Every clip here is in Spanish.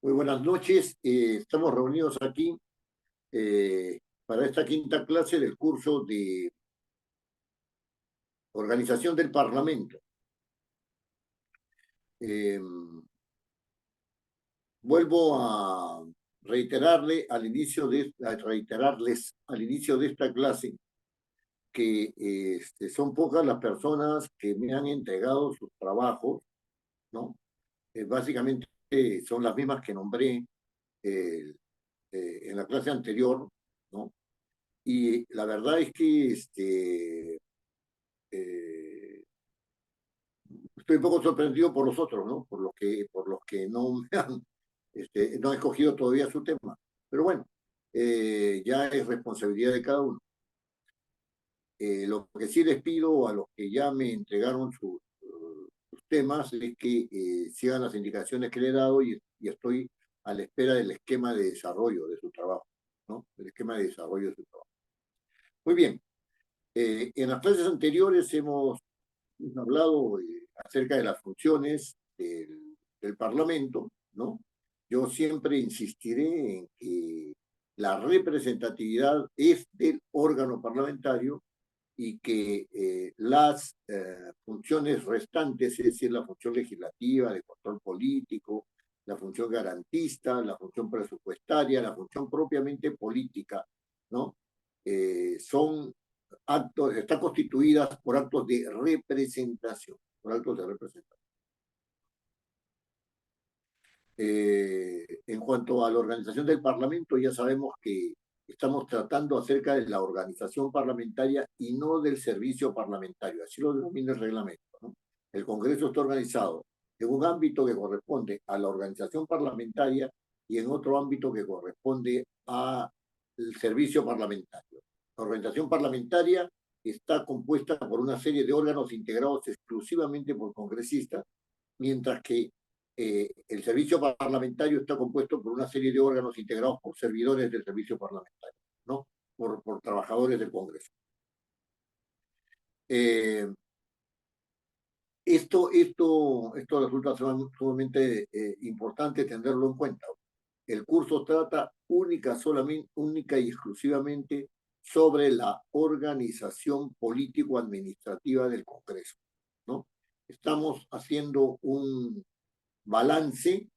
Muy buenas noches. Estamos reunidos aquí para esta quinta clase del curso de Organización del Parlamento. Eh, Vuelvo a reiterarles al inicio de esta clase que son pocas las personas que me han entregado sus trabajos, ¿no? Básicamente son las mismas que nombré eh, en la clase anterior, ¿no? Y la verdad es que eh, estoy un poco sorprendido por los otros, ¿no? Por los que no me han, no he escogido todavía su tema. Pero bueno, ya es responsabilidad de cada uno. Lo que sí les pido a los que ya me entregaron sus temas es que sigan las indicaciones que le he dado y estoy a la espera del esquema de desarrollo de su trabajo, ¿no? El esquema de desarrollo de su trabajo. Muy bien. En las clases anteriores hemos hablado acerca de las funciones del Parlamento, ¿no? Yo siempre insistiré en que la representatividad es del órgano parlamentario y que las funciones restantes, es decir, la función legislativa, de control político, la función garantista, la función presupuestaria, la función propiamente política, ¿no? Son actos, están constituidas por actos de representación, por actos de representación. En cuanto a la organización del Parlamento, ya sabemos que estamos tratando acerca de la organización parlamentaria y no del servicio parlamentario, así lo denomina el reglamento, ¿no? El Congreso está organizado en un ámbito que corresponde a la organización parlamentaria y en otro ámbito que corresponde al servicio parlamentario. La organización parlamentaria está compuesta por una serie de órganos integrados exclusivamente por congresistas, mientras que el servicio parlamentario está compuesto por una serie de órganos integrados por servidores del servicio parlamentario, ¿no? Por trabajadores del Congreso. Esto resulta sumamente importante tenerlo en cuenta. El curso trata única y exclusivamente sobre la organización político-administrativa del Congreso, ¿no? Estamos haciendo un balance,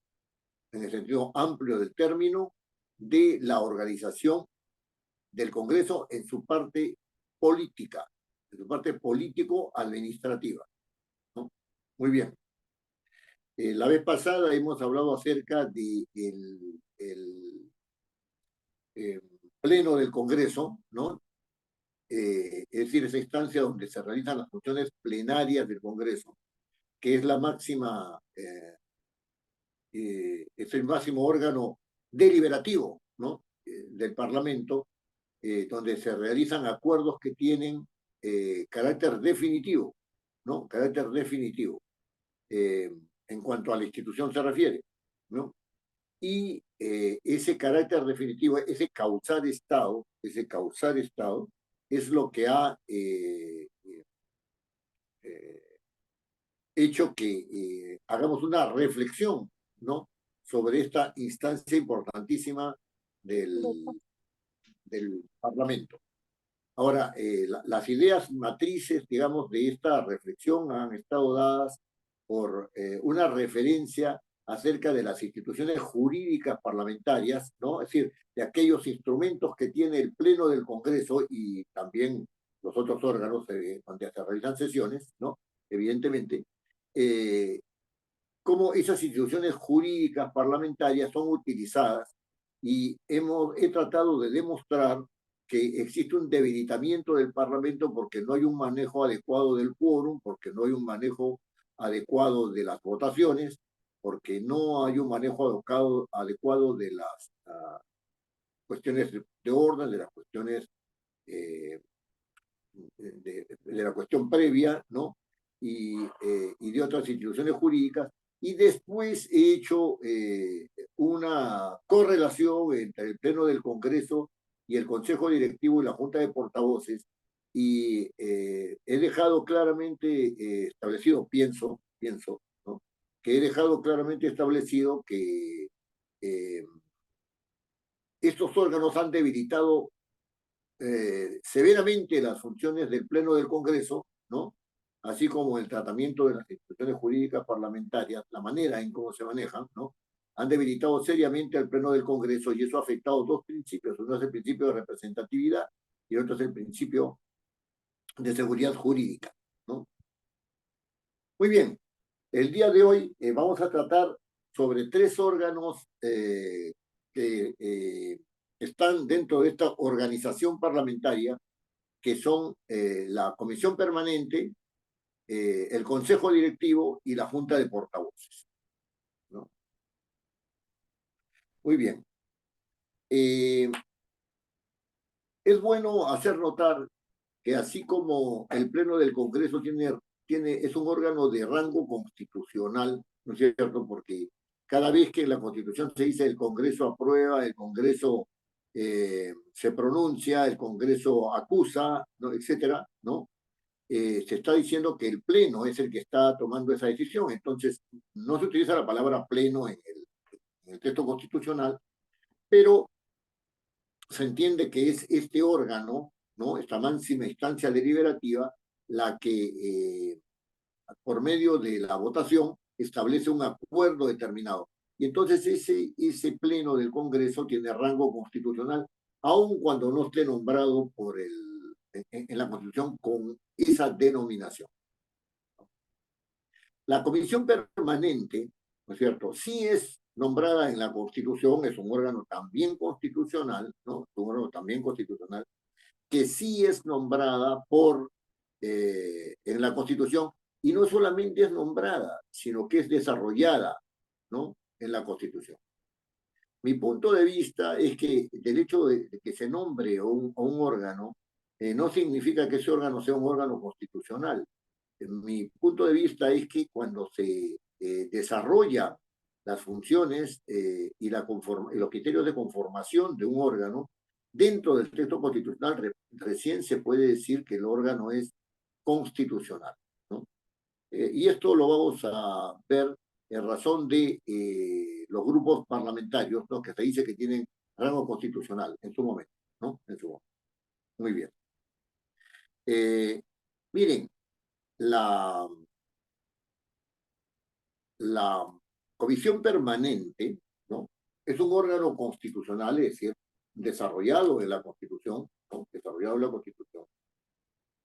en el sentido amplio del término, de la organización del Congreso en su parte política, en su parte político-administrativa, ¿no? Muy bien. La vez pasada hemos hablado acerca del eh, pleno del Congreso, ¿no? Es decir, esa instancia donde se realizan las funciones plenarias del Congreso, que es la máxima, es el máximo órgano deliberativo, ¿no? Del Parlamento, donde se realizan acuerdos que tienen carácter definitivo, ¿no? Carácter definitivo, en cuanto a la institución se refiere, ¿no? Y ese carácter definitivo, ese causar Estado, es lo que ha eh, hecho que hagamos una reflexión, ¿no? Sobre esta instancia importantísima del Parlamento. Ahora, las ideas matrices, digamos, de esta reflexión han estado dadas por una referencia acerca de las instituciones jurídicas parlamentarias, ¿no? Es decir, de aquellos instrumentos que tiene el Pleno del Congreso y también los otros órganos donde se realizan sesiones, ¿no? Evidentemente, eh, cómo esas instituciones jurídicas parlamentarias son utilizadas y he tratado de demostrar que existe un debilitamiento del Parlamento porque no hay un manejo adecuado del quórum, porque no hay un manejo adecuado de las votaciones, porque no hay un manejo adecuado de las cuestiones de orden, de las cuestiones eh, de la cuestión previa, ¿no? Y de otras instituciones jurídicas. Y después he hecho una correlación entre el Pleno del Congreso y el Consejo Directivo y la Junta de Portavoces, y he dejado claramente establecido, pienso, ¿no? Que he dejado claramente establecido que estos órganos han debilitado severamente las funciones del Pleno del Congreso, ¿no? Así como el tratamiento de las instituciones jurídicas parlamentarias, la manera en cómo se manejan, ¿no? Han debilitado seriamente al Pleno del Congreso y eso ha afectado dos principios. Uno es el principio de representatividad y el otro es el principio de seguridad jurídica, ¿no? Muy bien, el día de hoy vamos a tratar sobre tres órganos que están dentro de esta organización parlamentaria, que son la Comisión Permanente, el Consejo Directivo y la Junta de Portavoces, ¿no? Muy bien. Es bueno hacer notar que así como el Pleno del Congreso es un órgano de rango constitucional, ¿no es cierto? Porque cada vez que en la Constitución se dice el Congreso aprueba, el Congreso se pronuncia, el Congreso acusa, ¿no? Etcétera, ¿no? Se está diciendo que el Pleno es el que está tomando esa decisión. Entonces, no se utiliza la palabra Pleno en el texto constitucional, pero se entiende que es este órgano, ¿no? Esta máxima instancia deliberativa, la que por medio de la votación establece un acuerdo determinado. Y entonces ese pleno del Congreso tiene rango constitucional, aun cuando no esté nombrado en la Constitución con esa denominación. La Comisión Permanente, ¿no es cierto?, sí es nombrada en la Constitución, es un órgano también constitucional, ¿no? Un órgano también constitucional, que sí es nombrada en la Constitución, y no solamente es nombrada, sino que es desarrollada, ¿no? En la Constitución. Mi punto de vista es que el hecho de que se nombre a un órgano no significa que ese órgano sea un órgano constitucional. Mi punto de vista es que cuando se desarrolla las funciones y los criterios de conformación de un órgano, dentro del texto constitucional recién se puede decir que el órgano es constitucional, ¿no? Y esto lo vamos a ver en razón de los grupos parlamentarios, ¿no? Que se dice que tienen rango constitucional en su momento, ¿no? En su momento. Muy bien. Miren, la comisión permanente, ¿no? Es un órgano constitucional, es decir, desarrollado en la Constitución, ¿no? Desarrollado en la Constitución.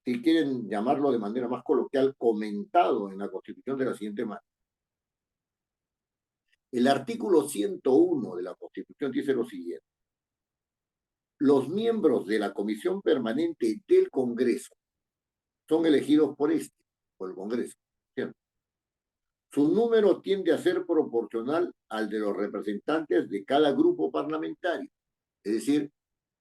Si quieren llamarlo de manera más coloquial, comentado en la Constitución de la siguiente manera. El artículo 101 de la Constitución dice lo siguiente: los miembros de la Comisión Permanente del Congreso son elegidos por el Congreso, ¿cierto? Su número tiende a ser proporcional al de los representantes de cada grupo parlamentario. Es decir,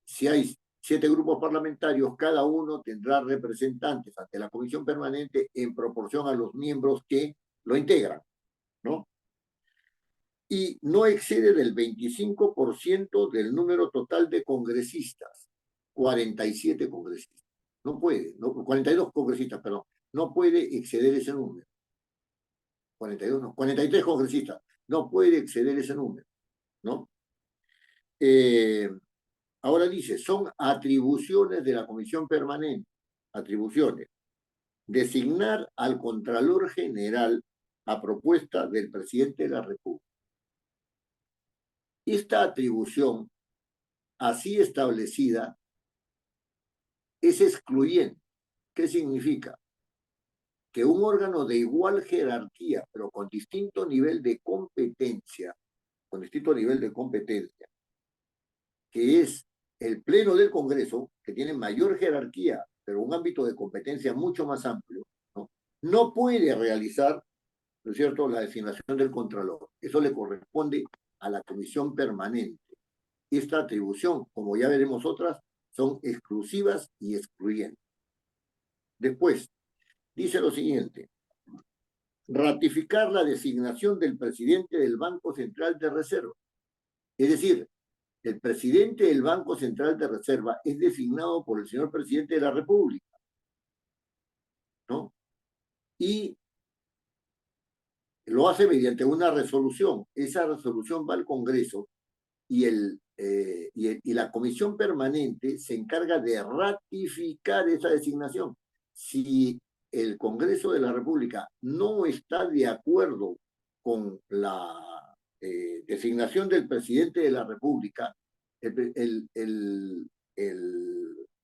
si hay 7 grupos parlamentarios, cada uno tendrá representantes ante la Comisión Permanente en proporción a los miembros que lo integran, ¿no? Y no excede del 25% del número total de congresistas, 47 congresistas. No puede, 42 congresistas, perdón, no puede exceder ese número. 42 no, 43 congresistas, no puede exceder ese número, ¿no? Ahora dice, son atribuciones de la Comisión Permanente, atribuciones, designar al Contralor General a propuesta del Presidente de la República. Esta atribución, así establecida, es excluyente. ¿Qué significa? Que un órgano de igual jerarquía, pero con distinto nivel de competencia, que es el Pleno del Congreso, que tiene mayor jerarquía, pero un ámbito de competencia mucho más amplio, ¿no? No puede realizar, ¿no es cierto?, la designación del Contralor. Eso le corresponde a la Comisión Permanente. Esta atribución, como ya veremos otras, son exclusivas y excluyentes. Después, dice lo siguiente: ratificar la designación del presidente del Banco Central de Reserva. Es decir, el presidente del Banco Central de Reserva es designado por el señor presidente de la República, ¿no? Y lo hace mediante una resolución. Esa resolución va al Congreso y, y la comisión permanente se encarga de ratificar esa designación. Si el Congreso de la República no está de acuerdo con la designación del presidente de la República, el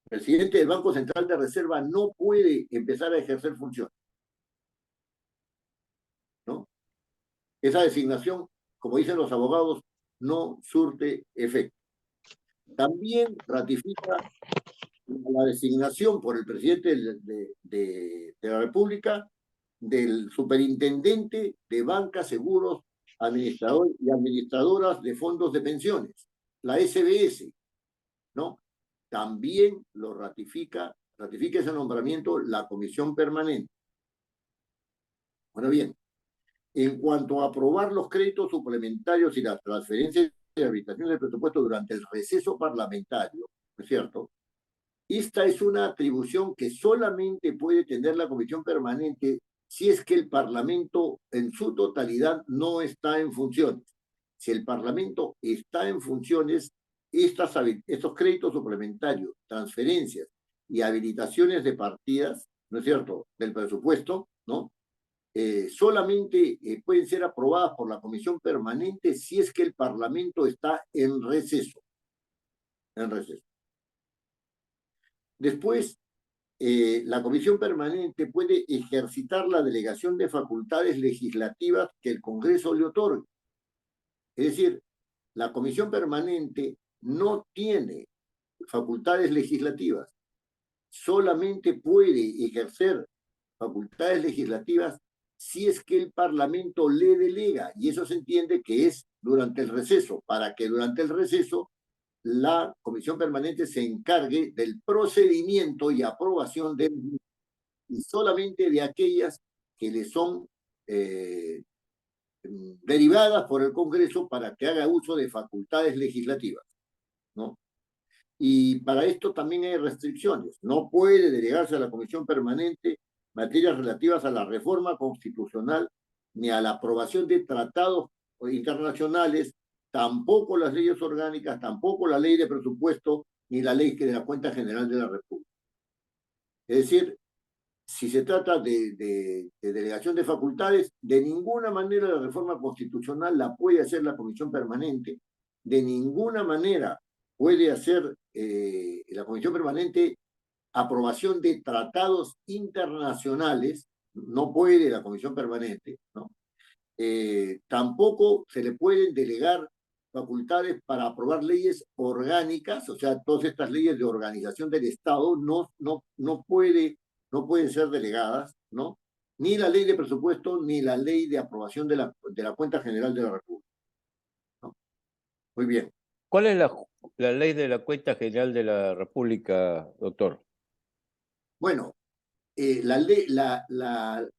presidente del Banco Central de Reserva no puede empezar a ejercer funciones, ¿no? Esa designación, como dicen los abogados, no surte efecto. También ratifica la designación por el presidente de la República del superintendente de bancas, seguros, administrador y administradoras de fondos de pensiones, la SBS, ¿no? También lo ratifica ese nombramiento la comisión permanente. Bueno, bien, en cuanto a aprobar los créditos suplementarios y las transferencias de habilitación del presupuesto durante el receso parlamentario, ¿no es cierto? Esta es una atribución que solamente puede tener la comisión permanente si es que el Parlamento en su totalidad no está en funciones. Si el Parlamento está en funciones, estos créditos suplementarios, transferencias y habilitaciones de partidas, ¿no es cierto?, del presupuesto, ¿no? Solamente pueden ser aprobadas por la comisión permanente si es que el Parlamento está en receso. En receso. Después, la comisión permanente puede ejercitar la delegación de facultades legislativas que el Congreso le otorgue. Es decir, la comisión permanente no tiene facultades legislativas, solamente puede ejercer facultades legislativas si es que el Parlamento le delega, y eso se entiende que es durante el receso, para que durante el receso la comisión permanente se encargue del procedimiento y aprobación y solamente de aquellas que le son derivadas por el Congreso para que haga uso de facultades legislativas, ¿no? Y para esto también hay restricciones. No puede delegarse a la comisión permanente materias relativas a la reforma constitucional ni a la aprobación de tratados internacionales, tampoco las leyes orgánicas, tampoco la ley de presupuesto ni la ley de la cuenta general de la República. Es decir, si se trata de delegación de facultades, de ninguna manera la reforma constitucional la puede hacer la comisión permanente, de ninguna manera puede hacer la comisión permanente aprobación de tratados internacionales, no puede la comisión permanente, ¿no? Tampoco se le pueden delegar facultades para aprobar leyes orgánicas, o sea, todas estas leyes de organización del Estado no pueden ser delegadas, ¿no? Ni la ley de presupuesto, ni la ley de aprobación de la cuenta general de la República, ¿no? Muy bien. ¿Cuál es la ley de la cuenta general de la República, doctor? Bueno, la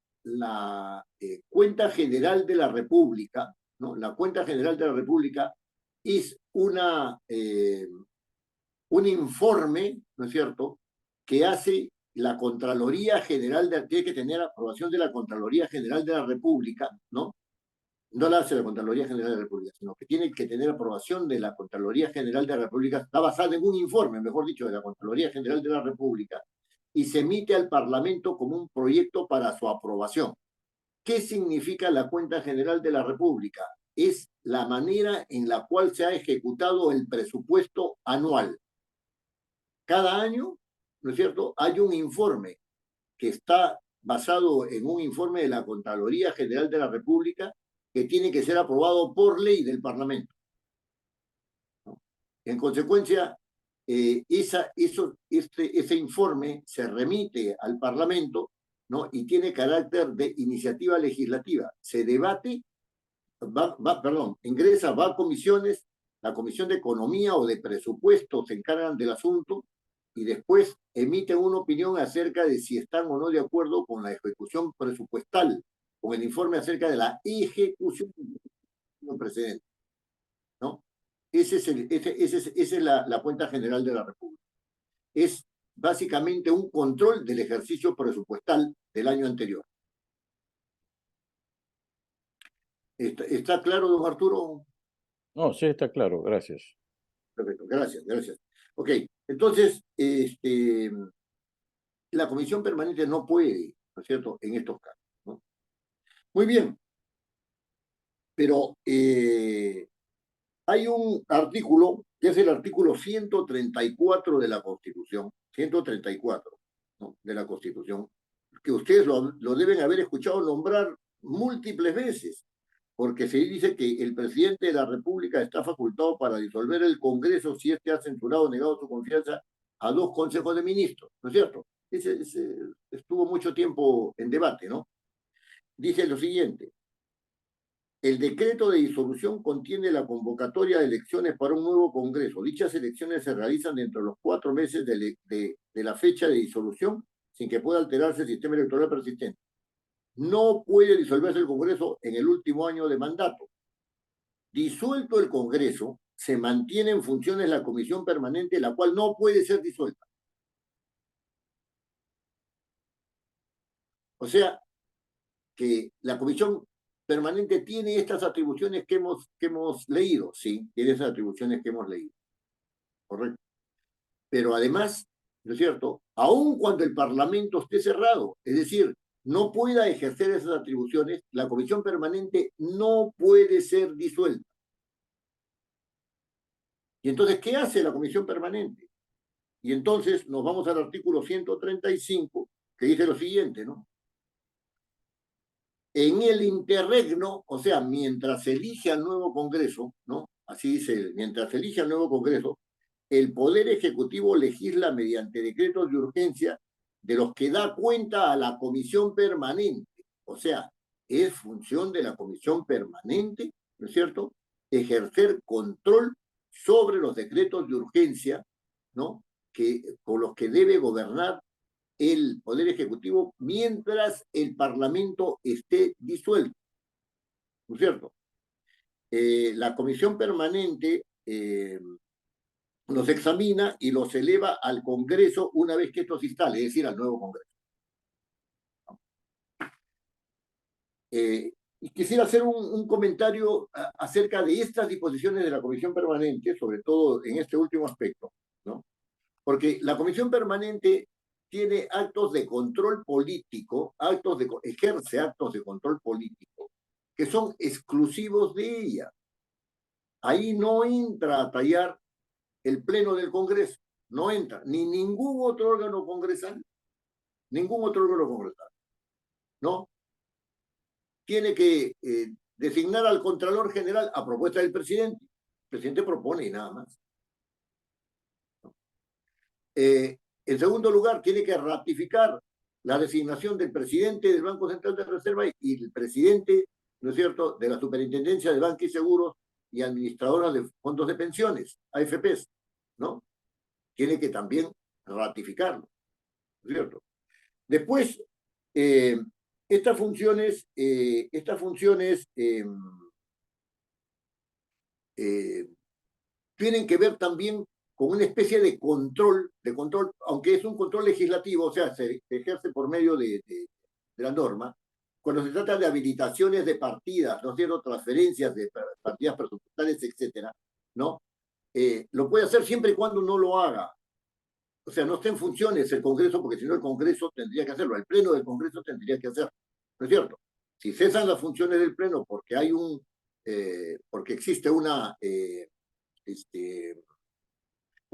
cuenta general de la República, ¿no? La cuenta general de la República es un informe, ¿no es cierto?, que hace la Contraloría General tiene que tener aprobación de la Contraloría General de la República, ¿no? No la hace la Contraloría General de la República, sino que tiene que tener aprobación de la Contraloría General de la República, está basada en un informe, mejor dicho, de la Contraloría General de la República, y se emite al Parlamento como un proyecto para su aprobación. ¿Qué significa la Cuenta General de la República? Es la manera en la cual se ha ejecutado el presupuesto anual. Cada año, ¿no es cierto?, hay un informe que está basado en un informe de la Contraloría General de la República que tiene que ser aprobado por ley del Parlamento, ¿no? En consecuencia, ese informe se remite al Parlamento, ¿no?, y tiene carácter de iniciativa legislativa. Se debate, ingresa, va a comisiones, la Comisión de Economía o de Presupuesto se encargan del asunto y después emiten una opinión acerca de si están o no de acuerdo con la ejecución presupuestal, con el informe acerca de la ejecución del precedente, ¿no? Esa es la cuenta general de la República. Es básicamente un control del ejercicio presupuestal del año anterior. ¿Está claro, don Arturo? No, sí está claro, gracias. Perfecto, gracias, gracias. Ok, entonces, la comisión permanente no puede, ¿no es cierto?, en estos casos, ¿no? Muy bien, pero hay un artículo, que es el artículo 134 de la Constitución, 134, ¿no?, de la Constitución, que ustedes lo deben haber escuchado nombrar múltiples veces, porque se dice que el presidente de la República está facultado para disolver el Congreso si éste ha censurado o negado su confianza a dos consejos de ministros, ¿no es cierto? Ese estuvo mucho tiempo en debate, ¿no? Dice lo siguiente: el decreto de disolución contiene la convocatoria de elecciones para un nuevo Congreso. Dichas elecciones se realizan dentro de los 4 meses de la fecha de disolución, sin que pueda alterarse el sistema electoral persistente. No puede disolverse el Congreso en el último año de mandato. Disuelto el Congreso, se mantiene en funciones la comisión permanente, la cual no puede ser disuelta. O sea, que la comisión permanente tiene estas atribuciones que hemos leído, sí, tiene esas atribuciones que hemos leído, correcto. Pero además, ¿no es cierto?, aun cuando el Parlamento esté cerrado, es decir, no pueda ejercer esas atribuciones, la comisión permanente no puede ser disuelta. Y entonces, ¿qué hace la comisión permanente? Y entonces nos vamos al artículo 135, que dice lo siguiente, ¿no? En el interregno, o sea, mientras se elige al nuevo Congreso, ¿no? Así dice, mientras se elige al nuevo Congreso, el Poder Ejecutivo legisla mediante decretos de urgencia de los que da cuenta a la Comisión Permanente. O sea, es función de la Comisión Permanente, ¿no es cierto?, ejercer control sobre los decretos de urgencia, ¿no?, con los que debe gobernar el Poder Ejecutivo mientras el Parlamento esté disuelto, ¿no es cierto? La Comisión Permanente los examina y los eleva al Congreso una vez que esto se instale, es decir, al nuevo Congreso. Y quisiera hacer un comentario acerca de estas disposiciones de la Comisión Permanente, sobre todo en este último aspecto, ¿no? Porque la Comisión Permanente tiene actos de control político, ejerce actos de control político que son exclusivos de ella. Ahí no entra a tallar el Pleno del Congreso, no entra, ni ningún otro órgano congresal, ¿no? Tiene que designar al Contralor General a propuesta del presidente. El presidente propone y nada más. En segundo lugar, tiene que ratificar la designación del presidente del Banco Central de Reserva y el presidente, ¿no es cierto?, de la Superintendencia de Banca y Seguros y administradoras de fondos de pensiones, AFPs, ¿no? Tiene que también ratificarlo, ¿no es cierto? Después, estas funciones tienen que ver también con una especie de control, aunque es un control legislativo, o sea, se ejerce por medio de la norma, cuando se trata de habilitaciones de partidas, ¿no es cierto?, transferencias de partidas presupuestales, etcétera, ¿no? Lo puede hacer siempre y cuando no lo haga. O sea, no esté en funciones el Congreso, porque si no el Congreso tendría que hacerlo, el Pleno del Congreso tendría que hacerlo, ¿no es cierto? Si cesan las funciones del Pleno porque porque existe un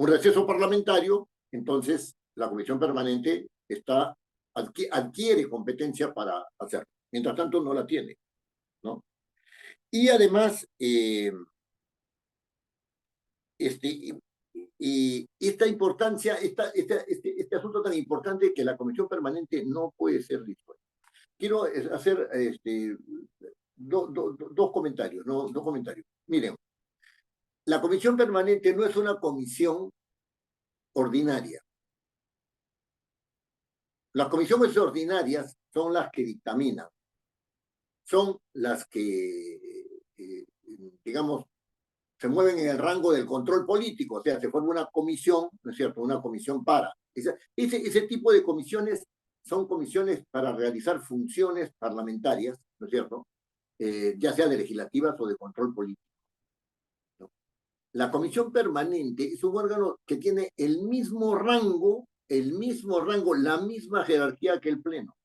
receso parlamentario, entonces la Comisión Permanente adquiere competencia para hacerlo. Mientras tanto, no la tiene, ¿no? Y además, y esta importancia, este asunto tan importante que la Comisión Permanente no puede ser disuelta. Quiero hacer dos comentarios, ¿no? Dos comentarios. Miren, la Comisión Permanente no es una comisión ordinaria. Las comisiones ordinarias son las que dictaminan, son las que, digamos, se mueven en el rango del control político, o sea, se forma una comisión, ¿no es cierto?, una comisión para. Ese tipo de comisiones son comisiones para realizar funciones parlamentarias, ¿no es cierto?, ya sea de legislativas o de control político, ¿no? La comisión permanente es un órgano que tiene el mismo rango, la misma jerarquía que el pleno.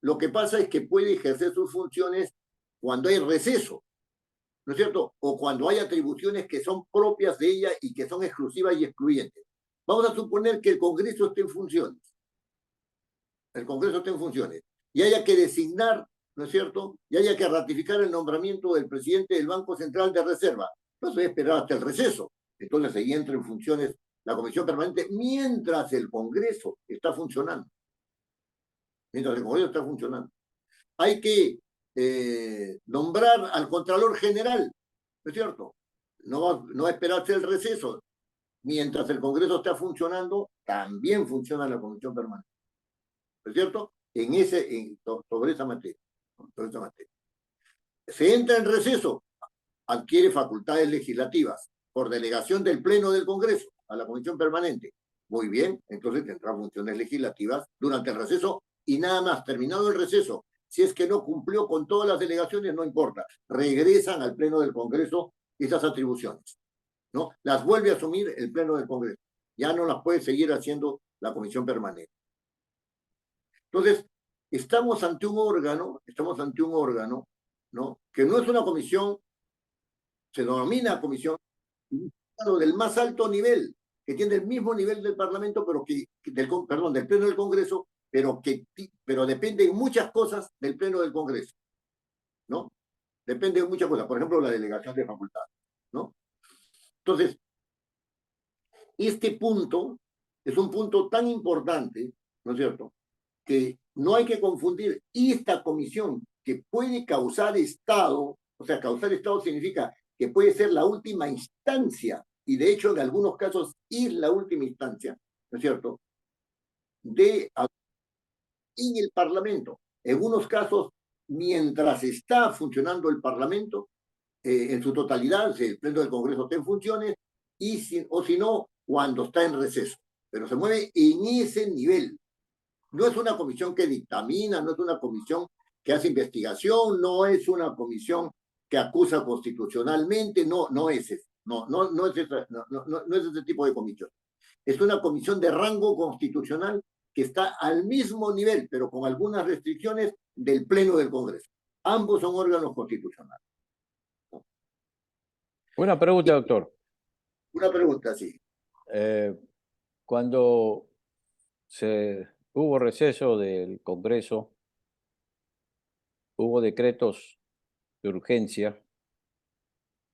Lo que pasa es que puede ejercer sus funciones cuando hay receso, ¿no es cierto? O cuando hay atribuciones que son propias de ella y que son exclusivas y excluyentes. Vamos a suponer que el Congreso esté en funciones. El Congreso esté en funciones. Y haya que designar, ¿no es cierto? Y haya que ratificar el nombramiento del presidente del Banco Central de Reserva. No se debe esperar hasta el receso. Entonces ahí entra en funciones la Comisión Permanente mientras el Congreso está funcionando. Mientras el Congreso está funcionando. Hay que nombrar al Contralor General, ¿no es cierto? No va a esperarse el receso. Mientras el Congreso está funcionando, también funciona la Comisión Permanente, ¿no es cierto? Sobre esa materia. Sobre esa materia. Se entra en receso, adquiere facultades legislativas por delegación del Pleno del Congreso a la Comisión Permanente. Muy bien, entonces tendrá funciones legislativas durante el receso y nada más. Terminado el receso, si es que no cumplió con todas las delegaciones, no importa, regresan al Pleno del Congreso esas atribuciones, ¿no? Las vuelve a asumir el Pleno del Congreso. Ya no las puede seguir haciendo la Comisión Permanente. Entonces, estamos ante un órgano, ¿no? Que no es una comisión, se denomina comisión, del más alto nivel, que tiene el mismo nivel del Parlamento, pero del Pleno del Congreso, pero depende en muchas cosas del Pleno del Congreso, ¿no? Depende de muchas cosas, por ejemplo, la delegación de facultades, ¿no? Entonces, este punto es un punto tan importante, ¿no es cierto?, que no hay que confundir esta comisión que puede causar Estado, o sea, causar Estado significa que puede ser la última instancia, y de hecho en algunos casos es la última instancia, ¿no es cierto?, en el Parlamento. En unos casos, mientras está funcionando el Parlamento, en su totalidad, si el Pleno del Congreso está en funciones, o si no, cuando está en receso. Pero se mueve en ese nivel. No es una comisión que dictamina, no es una comisión que hace investigación, no es una comisión que acusa constitucionalmente, no es eso. No es ese tipo de comisión. Es una comisión de rango constitucional que está al mismo nivel, pero con algunas restricciones, del Pleno del Congreso. Ambos son órganos constitucionales. Una pregunta, doctor. Una pregunta, sí. Cuando hubo receso del Congreso, hubo decretos de urgencia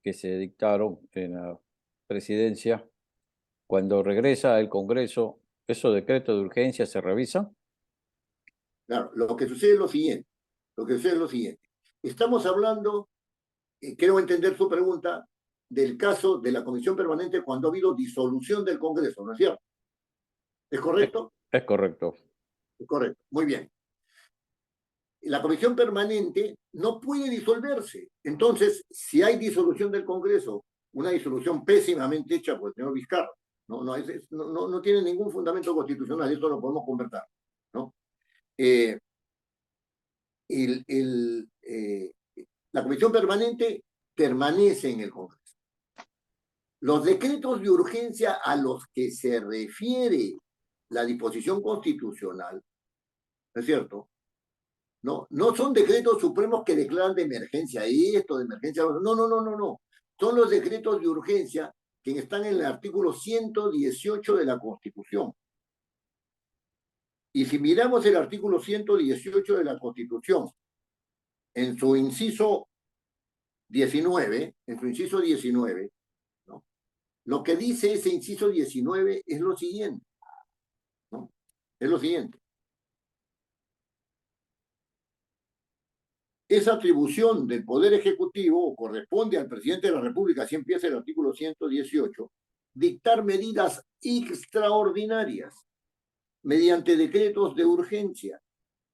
que se dictaron en la presidencia. Cuando regresa el Congreso, ¿esos decretos de urgencia se revisan? Claro, lo que sucede es lo siguiente. Estamos hablando, quiero entender su pregunta, del caso de la Comisión Permanente cuando ha habido disolución del Congreso, ¿no es cierto? ¿Es correcto? Es correcto. Es correcto, muy bien. La Comisión Permanente no puede disolverse. Entonces, si hay disolución del Congreso, una disolución pésimamente hecha por el señor Vizcarra, no tiene ningún fundamento constitucional, esto lo podemos conversar, ¿no? La Comisión Permanente permanece en el Congreso. Los decretos de urgencia a los que se refiere la disposición constitucional, ¿no es cierto?, no son decretos supremos que declaran de emergencia esto, de emergencia lo otro. No. Son los decretos de urgencia que están en el artículo 118 de la Constitución. Y si miramos el artículo 118 de la Constitución, en su inciso 19, ¿no?, lo que dice ese inciso 19 es lo siguiente, ¿no? Es lo siguiente. Esa atribución del Poder Ejecutivo corresponde al presidente de la República, así empieza el artículo 118, dictar medidas extraordinarias mediante decretos de urgencia,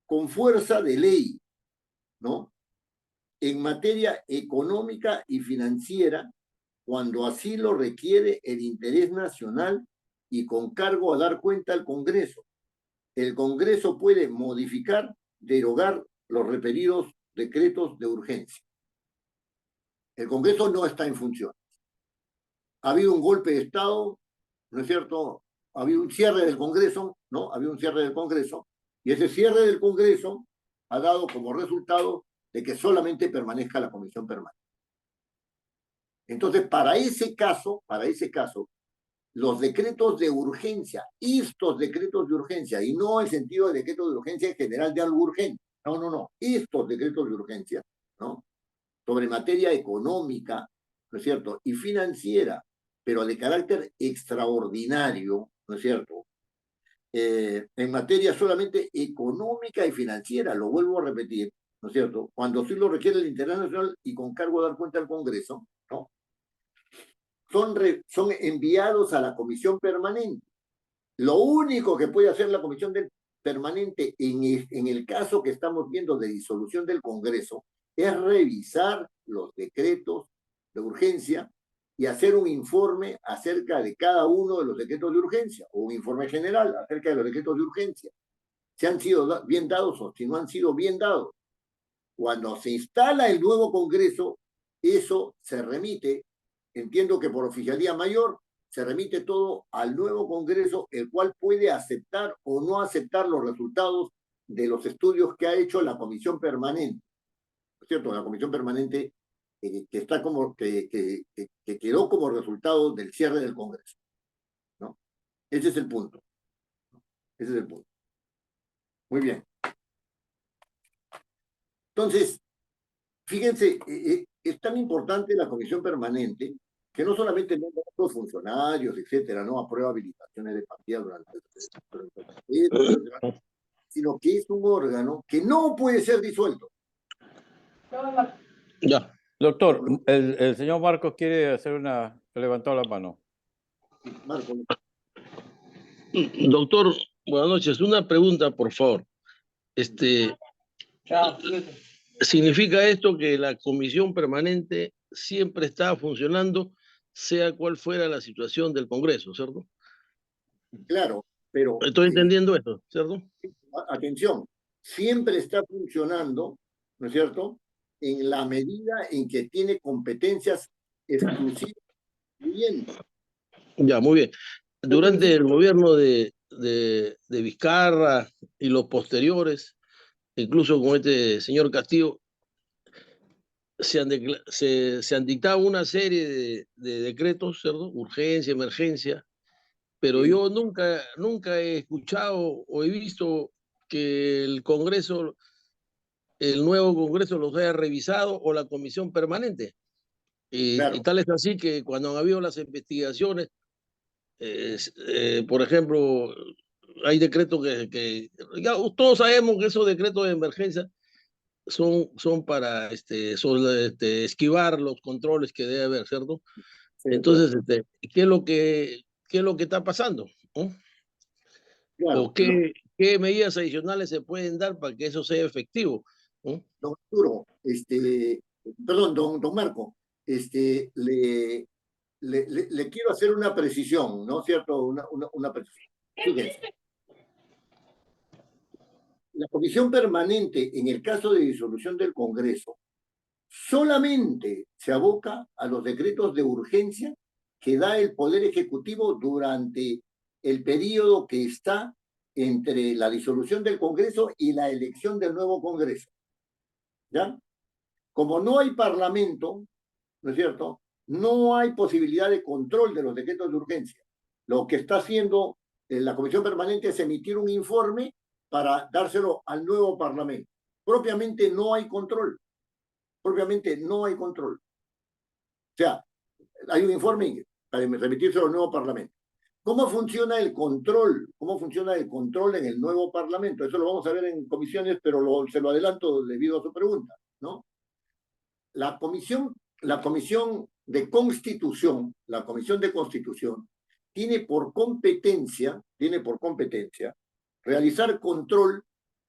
con fuerza de ley, ¿no?, en materia económica y financiera, cuando así lo requiere el interés nacional y con cargo a dar cuenta al Congreso. El Congreso puede modificar, derogar los referidos decretos de urgencia. El Congreso no está en función. Ha habido un golpe de Estado, ¿no es cierto? Ha habido un cierre del Congreso, ¿no? Ha habido un cierre del Congreso, y ese cierre del Congreso ha dado como resultado de que solamente permanezca la comisión permanente. Entonces, para ese caso, los decretos de urgencia, estos decretos de urgencia, y no el sentido de decreto de urgencia en general de algo urgente, no, estos decretos de urgencia, ¿no? Sobre materia económica, ¿no es cierto? Y financiera, pero de carácter extraordinario, ¿no es cierto? En materia solamente económica y financiera, lo vuelvo a repetir, ¿no es cierto? Cuando sí lo requiere el interés nacional y con cargo a dar cuenta al Congreso, ¿no? Son enviados a la comisión permanente. Lo único que puede hacer la comisión permanente en el caso que estamos viendo de disolución del Congreso es revisar los decretos de urgencia y hacer un informe acerca de cada uno de los decretos de urgencia, o un informe general acerca de los decretos de urgencia, si han sido bien dados o si no han sido bien dados. Cuando se instala el nuevo Congreso, eso se remite, entiendo que por oficialía mayor, se remite todo al nuevo Congreso, el cual puede aceptar o no aceptar los resultados de los estudios que ha hecho la Comisión Permanente. ¿No es cierto? La Comisión Permanente que está como que quedó como resultado del cierre del Congreso, ¿no? Ese es el punto. Ese es el punto. Muy bien. Entonces, fíjense, es tan importante la Comisión Permanente que no solamente no los funcionarios, etcétera, no aprueba habilitaciones de partida durante el sino que es un órgano que no puede ser disuelto. Ya. Doctor, el señor Marcos quiere hacer una... levantó la mano. Marco. Doctor, buenas noches. Una pregunta, por favor. ¿Significa esto que la comisión permanente siempre está funcionando, sea cual fuera la situación del Congreso, cierto? Claro, pero... Estoy entendiendo esto, ¿cierto? Atención, siempre está funcionando, ¿no es cierto?, en la medida en que tiene competencias exclusivas. Bien. Ya, muy bien. Durante el gobierno de Vizcarra y los posteriores, incluso con este señor Castillo, se han dictado una serie de decretos, ¿cierto? Urgencia, emergencia, pero Sí. yo nunca he escuchado o he visto que el Congreso, el nuevo Congreso los haya revisado o la comisión permanente. Claro. Y tal es así que cuando han habido las investigaciones, por ejemplo, hay decretos que ya todos sabemos que esos decretos de emergencia son para esquivar los controles que debe haber, ¿cierto? Sí, Entonces, ¿qué es lo que está pasando? ¿No? claro. ¿O qué medidas adicionales se pueden dar para que eso sea efectivo? ¿No? Don Arturo, perdón, don Marco, le quiero hacer una precisión, ¿no es cierto? Una precisión. Fíjense. La comisión permanente, en el caso de disolución del Congreso, solamente se aboca a los decretos de urgencia que da el Poder Ejecutivo durante el periodo que está entre la disolución del Congreso y la elección del nuevo Congreso. ¿Ya? Como no hay parlamento, ¿no es cierto?, no hay posibilidad de control de los decretos de urgencia. Lo que está haciendo la Comisión Permanente es emitir un informe para dárselo al nuevo Parlamento. Propiamente no hay control. Propiamente no hay control. O sea, hay un informe para remitírselo al nuevo Parlamento. ¿Cómo funciona el control? ¿Cómo funciona el control en el nuevo Parlamento? Eso lo vamos a ver en comisiones, pero se lo adelanto debido a su pregunta, ¿no? La comisión de Constitución, la Comisión de Constitución, tiene por competencia realizar control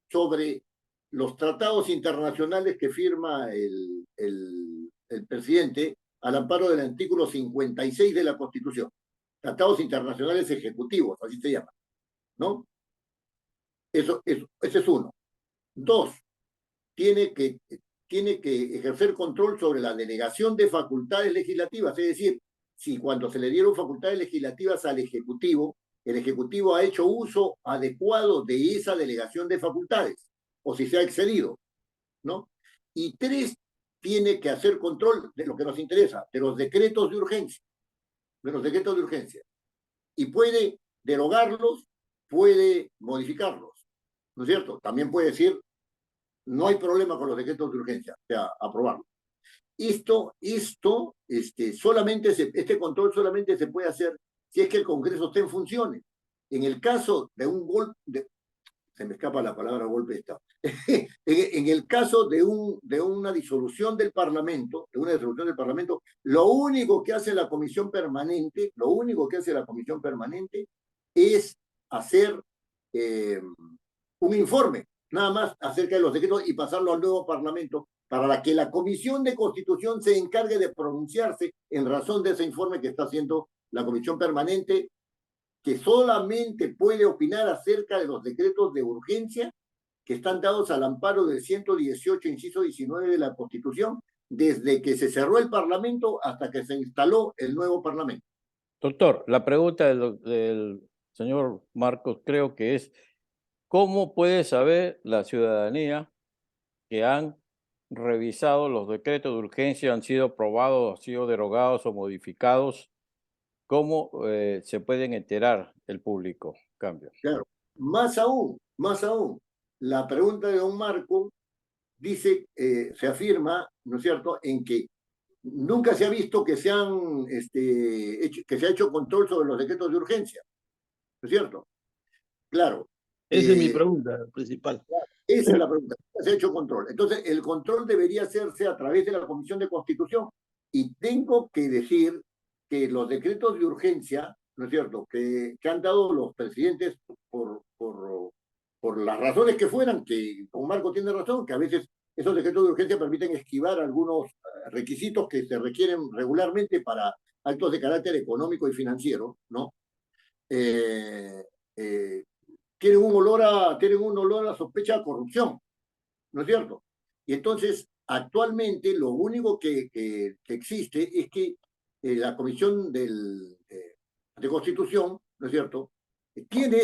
sobre los tratados internacionales que firma el presidente al amparo del artículo 56 de la Constitución. Tratados internacionales ejecutivos, así se llama, ¿no? Ese es uno. Dos, tiene que tiene que ejercer control sobre la delegación de facultades legislativas, es decir, si cuando se le dieron facultades legislativas al Ejecutivo, el Ejecutivo ha hecho uso adecuado de esa delegación de facultades, o si se ha excedido, ¿no? Y tres, tiene que hacer control de lo que nos interesa, de los decretos de urgencia, de los decretos de urgencia. Y puede derogarlos, puede modificarlos, ¿no es cierto? También puede decir, no hay problema con los decretos de urgencia, o sea, aprobarlos. Este control solamente se puede hacer si es que el Congreso está en funciones. En el caso de un golpe, se me escapa la palabra golpe de Estado, en el caso de una disolución del Parlamento, lo único que hace la Comisión Permanente, es hacer un informe, nada más acerca de los decretos y pasarlo al nuevo Parlamento para que la Comisión de Constitución se encargue de pronunciarse en razón de ese informe que está haciendo la Comisión Permanente, que solamente puede opinar acerca de los decretos de urgencia que están dados al amparo del 118, inciso 19 de la Constitución, desde que se cerró el Parlamento hasta que se instaló el nuevo Parlamento. Doctor, la pregunta del señor Marcos creo que es, ¿cómo puede saber la ciudadanía que han revisado los decretos de urgencia, han sido aprobados, han sido derogados o modificados? ¿Cómo se pueden enterar el público? Cambio. Claro, más aún, la pregunta de don Marco dice, se afirma, ¿no es cierto?, en que nunca se ha visto que se ha hecho control sobre los decretos de urgencia, ¿no es cierto? Claro. Esa es mi pregunta principal. Esa es la pregunta. Se ha hecho control. Entonces, el control debería hacerse a través de la Comisión de Constitución. Y tengo que decir que los decretos de urgencia, ¿no es cierto?, que han dado los presidentes por las razones que fueran, que don Marco tiene razón, que a veces esos decretos de urgencia permiten esquivar algunos requisitos que se requieren regularmente para actos de carácter económico y financiero, ¿no? Tienen un olor a sospecha de corrupción, ¿no es cierto? Y entonces, actualmente, lo único que existe es que la Comisión de Constitución, ¿no es cierto?, tiene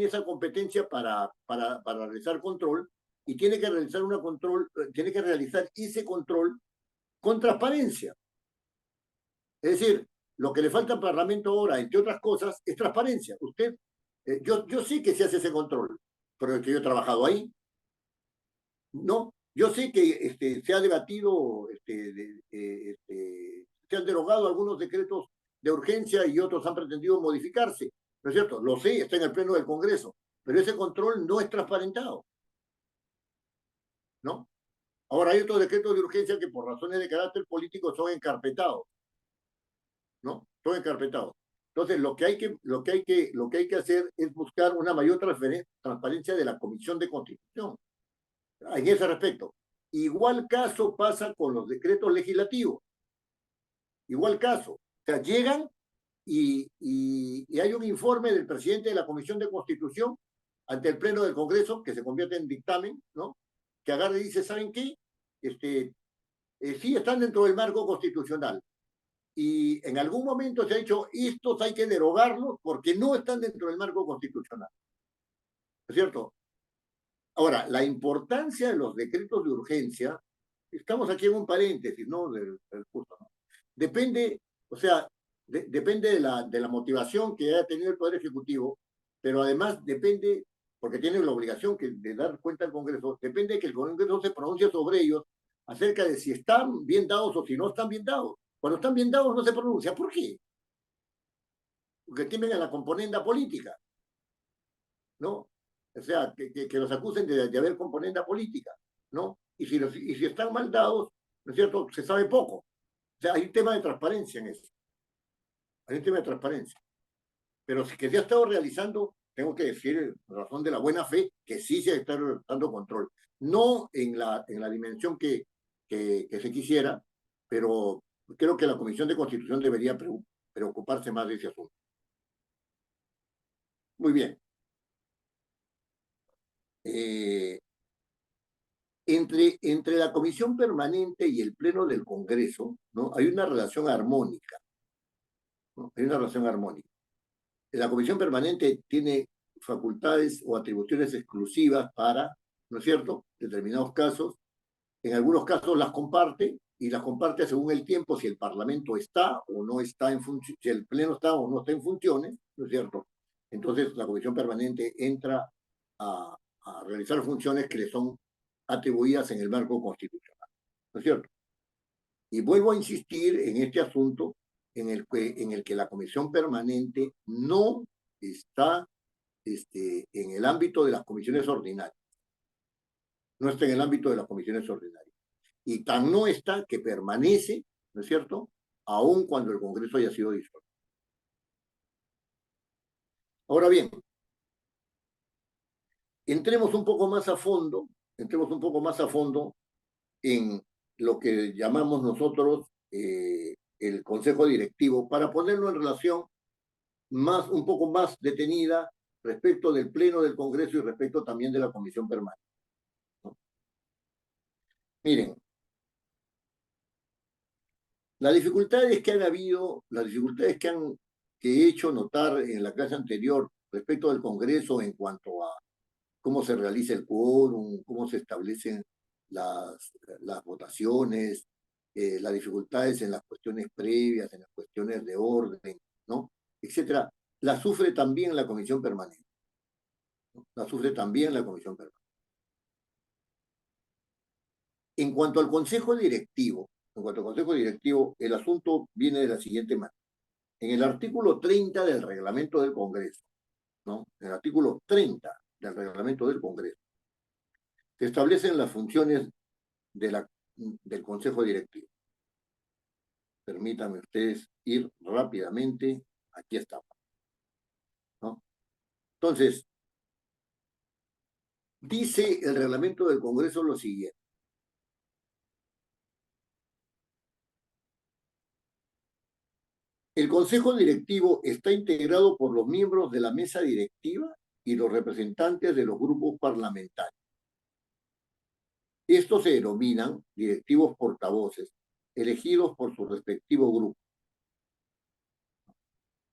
esa competencia para realizar control y tiene que realizar ese control con transparencia. Es decir, lo que le falta al Parlamento ahora, entre otras cosas, es transparencia. Yo sé que se hace ese control, pero es que yo he trabajado ahí, ¿no? Yo sé que se ha debatido, se han derogado algunos decretos de urgencia y otros han pretendido modificarse, ¿no es cierto? Lo sé, está en el Pleno del Congreso, pero ese control no es transparentado, ¿no? Ahora hay otros decretos de urgencia que por razones de carácter político son encarpetados, ¿no? Son encarpetados. Entonces, lo que hay que hacer es buscar una mayor transparencia de la Comisión de Constitución en ese respecto. Igual caso pasa con los decretos legislativos. Igual caso. O sea, llegan y hay un informe del presidente de la Comisión de Constitución ante el Pleno del Congreso, que se convierte en dictamen, ¿no? Que agarra y dice, ¿saben qué? Sí están dentro del marco constitucional. Y en algún momento se ha dicho, estos hay que derogarlos porque no están dentro del marco constitucional. ¿No es cierto? Ahora, la importancia de los decretos de urgencia, estamos aquí en un paréntesis, ¿no? Del curso, ¿no? Depende, o sea, depende de la motivación que haya tenido el Poder Ejecutivo, pero además depende, porque tiene la obligación de dar cuenta al Congreso, depende de que el Congreso se pronuncie sobre ellos acerca de si están bien dados o si no están bien dados. Cuando están bien dados no se pronuncia. ¿Por qué? Porque temen a la componenda política, ¿no? O sea, que los acusen de haber componenda política, ¿no? Y si están mal dados, ¿no es cierto?, se sabe poco. O sea, hay un tema de transparencia en eso. Hay un tema de transparencia. Pero si que se ha estado realizando, tengo que decir, en razón de la buena fe, que sí se está dando control. No en la dimensión que se quisiera, pero creo que la Comisión de Constitución debería preocuparse más de ese asunto. Muy bien. Entre la comisión permanente y el pleno del Congreso, ¿no? Hay una relación armónica, ¿no? Hay una relación armónica. La comisión permanente tiene facultades o atribuciones exclusivas para, ¿no es cierto?, determinados casos. En algunos casos las comparte, y las comparte según el tiempo, si el Parlamento está o no está en función, si el Pleno está o no está en funciones, ¿no es cierto? Entonces la comisión permanente entra a realizar funciones que le son atribuidas en el marco constitucional, ¿no es cierto? Y vuelvo a insistir en este asunto en el que la comisión permanente no está en el ámbito de las comisiones ordinarias, no está en el ámbito de las comisiones ordinarias. Y tan no está que permanece, ¿no es cierto?, aun cuando el Congreso haya sido disuelto. Ahora bien, entremos un poco más a fondo en lo que llamamos nosotros el Consejo Directivo, para ponerlo en relación un poco más detenida respecto del Pleno del Congreso y respecto también de la Comisión Permanente, ¿no? Miren, las dificultades que han habido, las dificultades que he hecho notar en la clase anterior respecto del Congreso en cuanto a cómo se realiza el quórum, cómo se establecen las votaciones, las dificultades en las cuestiones previas, en las cuestiones de orden, ¿no?, etcétera, la sufre también la Comisión Permanente, ¿no? La sufre también la Comisión Permanente. En cuanto al Consejo Directivo, el asunto viene de la siguiente manera. En el artículo 30 del reglamento del Congreso, ¿no?, en el artículo 30 del reglamento del Congreso, se establecen las funciones del Consejo Directivo. Permítanme ustedes ir rápidamente, aquí estamos, ¿no? Entonces, dice el reglamento del Congreso lo siguiente. El Consejo Directivo está integrado por los miembros de la mesa directiva y los representantes de los grupos parlamentarios. Estos se denominan directivos portavoces, elegidos por su respectivo grupo.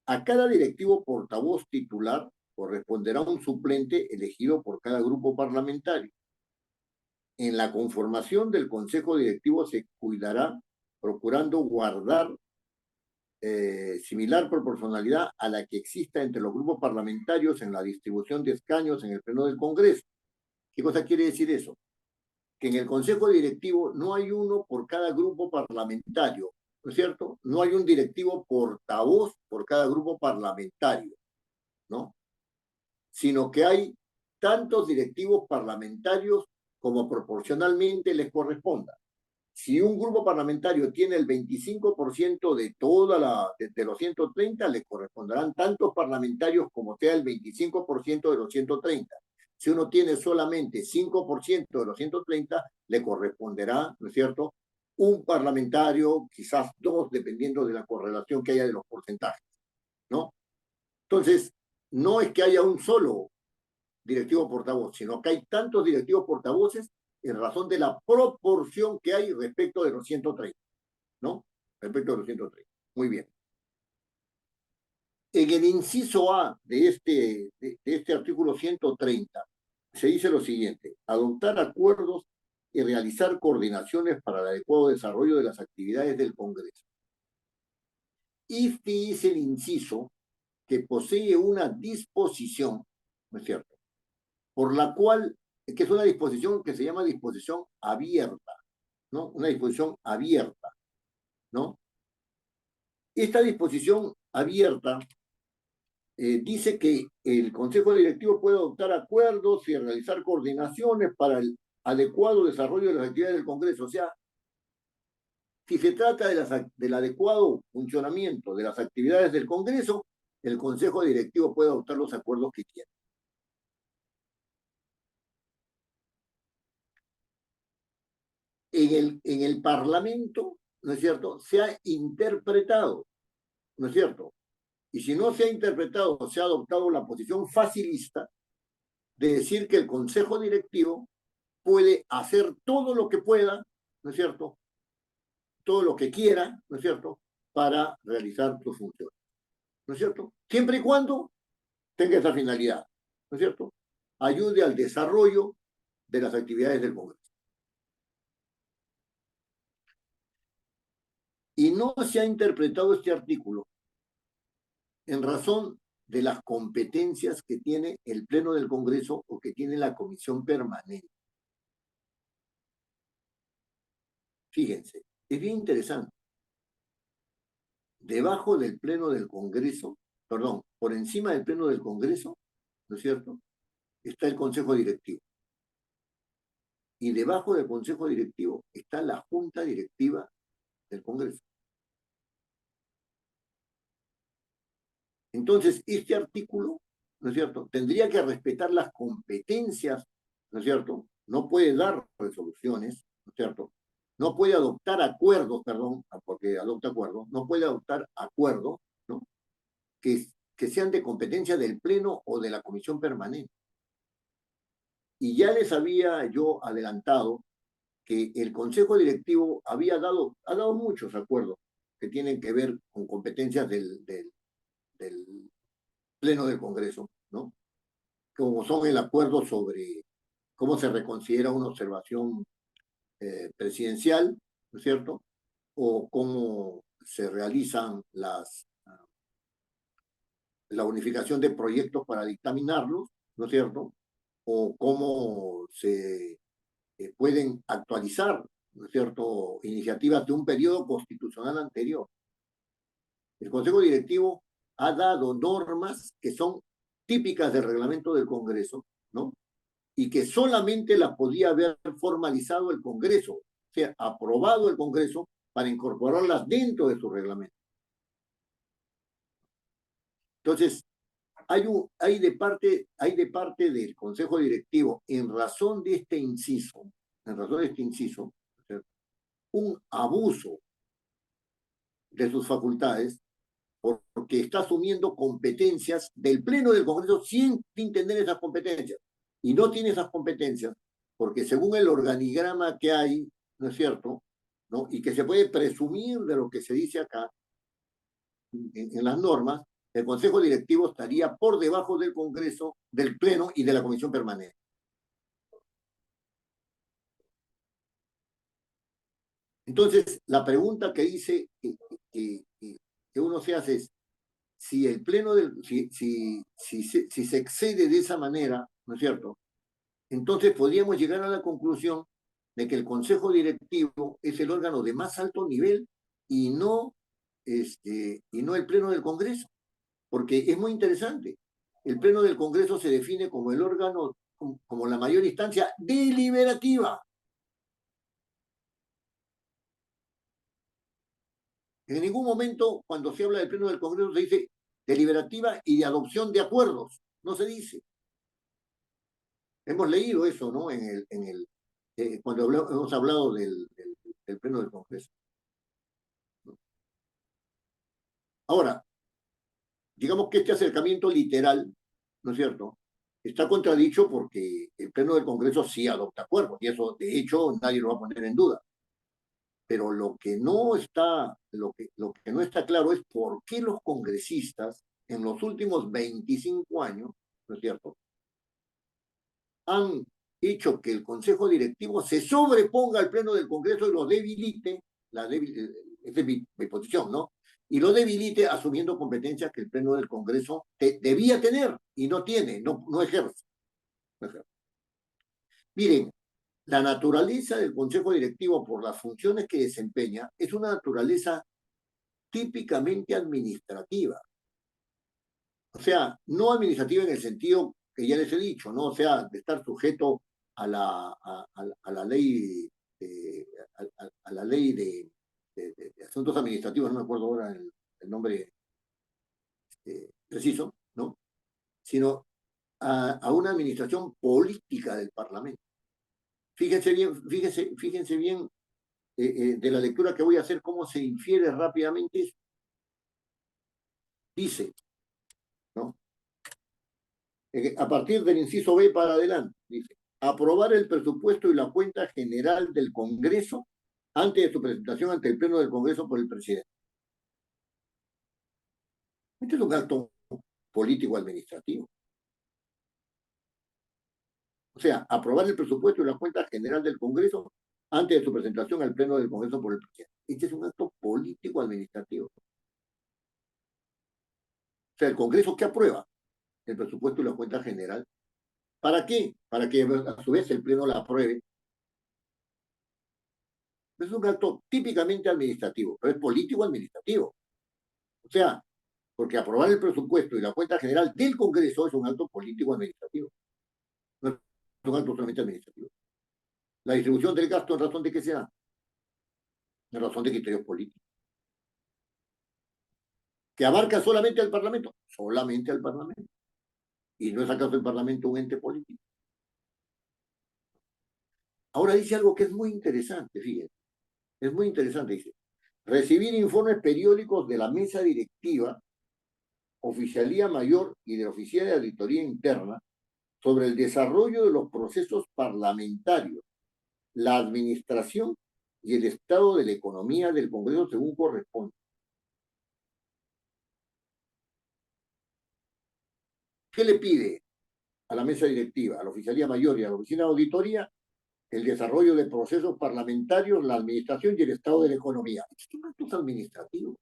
A cada directivo portavoz titular corresponderá un suplente elegido por cada grupo parlamentario. En la conformación del Consejo Directivo se cuidará procurando guardar similar proporcionalidad a la que exista entre los grupos parlamentarios en la distribución de escaños en el Pleno del Congreso. ¿Qué cosa quiere decir eso? Que en el Consejo Directivo no hay uno por cada grupo parlamentario, ¿no es cierto? No hay un directivo portavoz por cada grupo parlamentario, ¿no? Sino que hay tantos directivos parlamentarios como proporcionalmente les corresponda. Si un grupo parlamentario tiene el 25% de los 130, le corresponderán tantos parlamentarios como sea el 25% de los 130. Si uno tiene solamente 5% de los 130, le corresponderá, ¿no es cierto?, un parlamentario, quizás dos, dependiendo de la correlación que haya de los porcentajes, ¿no? Entonces, no es que haya un solo directivo portavoz, sino que hay tantos directivos portavoces en razón de la proporción que hay respecto de los 130, ¿no? Respecto de los 130. Muy bien. En el inciso A de este artículo 130 se dice lo siguiente: adoptar acuerdos y realizar coordinaciones para el adecuado desarrollo de las actividades del Congreso. Este es el inciso que posee una disposición, ¿no es cierto?, por la cual, que es una disposición que se llama disposición abierta, ¿no? Una disposición abierta, ¿no? Esta disposición abierta dice que el Consejo Directivo puede adoptar acuerdos y realizar coordinaciones para el adecuado desarrollo de las actividades del Congreso. O sea, si se trata del adecuado funcionamiento de las actividades del Congreso, el Consejo Directivo puede adoptar los acuerdos que quiera. En el Parlamento, ¿no es cierto?, se ha interpretado, ¿no es cierto? Y si no se ha interpretado, se ha adoptado la posición facilista de decir que el Consejo Directivo puede hacer todo lo que pueda, ¿no es cierto? Todo lo que quiera, ¿no es cierto?, para realizar sus funciones, ¿no es cierto? Siempre y cuando tenga esa finalidad, ¿no es cierto? Ayude al desarrollo de las actividades del Congreso. Y no se ha interpretado este artículo en razón de las competencias que tiene el Pleno del Congreso o que tiene la Comisión Permanente. Fíjense, es bien interesante. Debajo del Pleno del Congreso, perdón, por encima del Pleno del Congreso, ¿no es cierto?, está el Consejo Directivo. Y debajo del Consejo Directivo está la Junta Directiva del Congreso. Entonces, este artículo, ¿no es cierto?, tendría que respetar las competencias, ¿no es cierto? No puede dar resoluciones, ¿no es cierto? No puede adoptar acuerdos, perdón, porque adopta acuerdos, no puede adoptar acuerdos, ¿no?, que sean de competencia del Pleno o de la Comisión Permanente. Y ya les había yo adelantado que el Consejo Directivo ha dado muchos acuerdos que tienen que ver con competencias del Pleno del Congreso, ¿no? Como son el acuerdo sobre cómo se reconsidera una observación presidencial, ¿no es cierto?, o cómo se realizan la unificación de proyectos para dictaminarlos, ¿no es cierto?, o cómo se pueden actualizar, ¿no es cierto?, iniciativas de un periodo constitucional anterior. El Consejo Directivo ha dado normas que son típicas del reglamento del Congreso, ¿no?, y que solamente las podía haber formalizado el Congreso, o sea, aprobado el Congreso para incorporarlas dentro de su reglamento. Entonces, hay de parte del Consejo Directivo, en razón de este inciso, un abuso de sus facultades, porque está asumiendo competencias del Pleno del Congreso sin tener esas competencias. Y no tiene esas competencias porque según el organigrama que hay, ¿no es cierto?, ¿no?, y que se puede presumir de lo que se dice acá en las normas, el Consejo Directivo estaría por debajo del Congreso, del Pleno y de la Comisión Permanente. Entonces, la pregunta que dice que uno se hace es, si el Pleno si se excede de esa manera, ¿no es cierto?, entonces podríamos llegar a la conclusión de que el Consejo Directivo es el órgano de más alto nivel y no el Pleno del Congreso, porque es muy interesante. El Pleno del Congreso se define como el órgano, como la mayor instancia deliberativa. En ningún momento, cuando se habla del Pleno del Congreso, se dice deliberativa y de adopción de acuerdos. No se dice. Hemos leído eso, ¿no?, cuando hemos hablado del Pleno del Congreso. Ahora, digamos que este acercamiento literal, ¿no es cierto?, está contradicho porque el Pleno del Congreso sí adopta acuerdos, y eso, de hecho, nadie lo va a poner en duda. Pero lo que no está claro es por qué los congresistas, en los últimos 25 años, ¿no es cierto?, han hecho que el Consejo Directivo se sobreponga al Pleno del Congreso y lo debilite, esa es mi posición, ¿no?, y lo debilite asumiendo competencias que el Pleno del Congreso debía tener y no tiene, no ejerce. Miren, la naturaleza del Consejo Directivo por las funciones que desempeña es una naturaleza típicamente administrativa. O sea, no administrativa en el sentido que ya les he dicho, ¿no?, o sea, de estar sujeto a la ley de asuntos administrativos, no me acuerdo ahora el nombre preciso, ¿no?, sino a una administración política del Parlamento. Fíjense bien de la lectura que voy a hacer, cómo se infiere rápidamente eso. Dice, ¿no?, a partir del inciso B para adelante, dice, aprobar el presupuesto y la cuenta general del Congreso antes de su presentación ante el Pleno del Congreso por el presidente. Este es un acto político-administrativo. O sea, aprobar el presupuesto y la cuenta general del Congreso antes de su presentación al Pleno del Congreso por el presidente. Este es un acto político-administrativo. O sea, ¿el Congreso qué aprueba? El presupuesto y la cuenta general. ¿Para qué? Para que a su vez el Pleno la apruebe. Es un acto típicamente administrativo, pero es político-administrativo. O sea, porque aprobar el presupuesto y la cuenta general del Congreso es un acto político-administrativo. No es un acto solamente administrativo. La distribución del gasto, ¿en razón de qué se da? En razón de criterios políticos. ¿Que abarca solamente al Parlamento? Solamente al Parlamento. ¿Y no es acaso el Parlamento un ente político? Ahora dice algo que es muy interesante, fíjense. Es muy interesante, dice. Recibir informes periódicos de la mesa directiva, Oficialía Mayor y de la Oficina de Auditoría Interna sobre el desarrollo de los procesos parlamentarios, la administración y el estado de la economía del Congreso según corresponde. ¿Qué le pide a la mesa directiva, a la Oficialía Mayor y a la Oficina de Auditoría? El desarrollo de procesos parlamentarios, la administración y el estado de la economía. Estos son actos administrativos.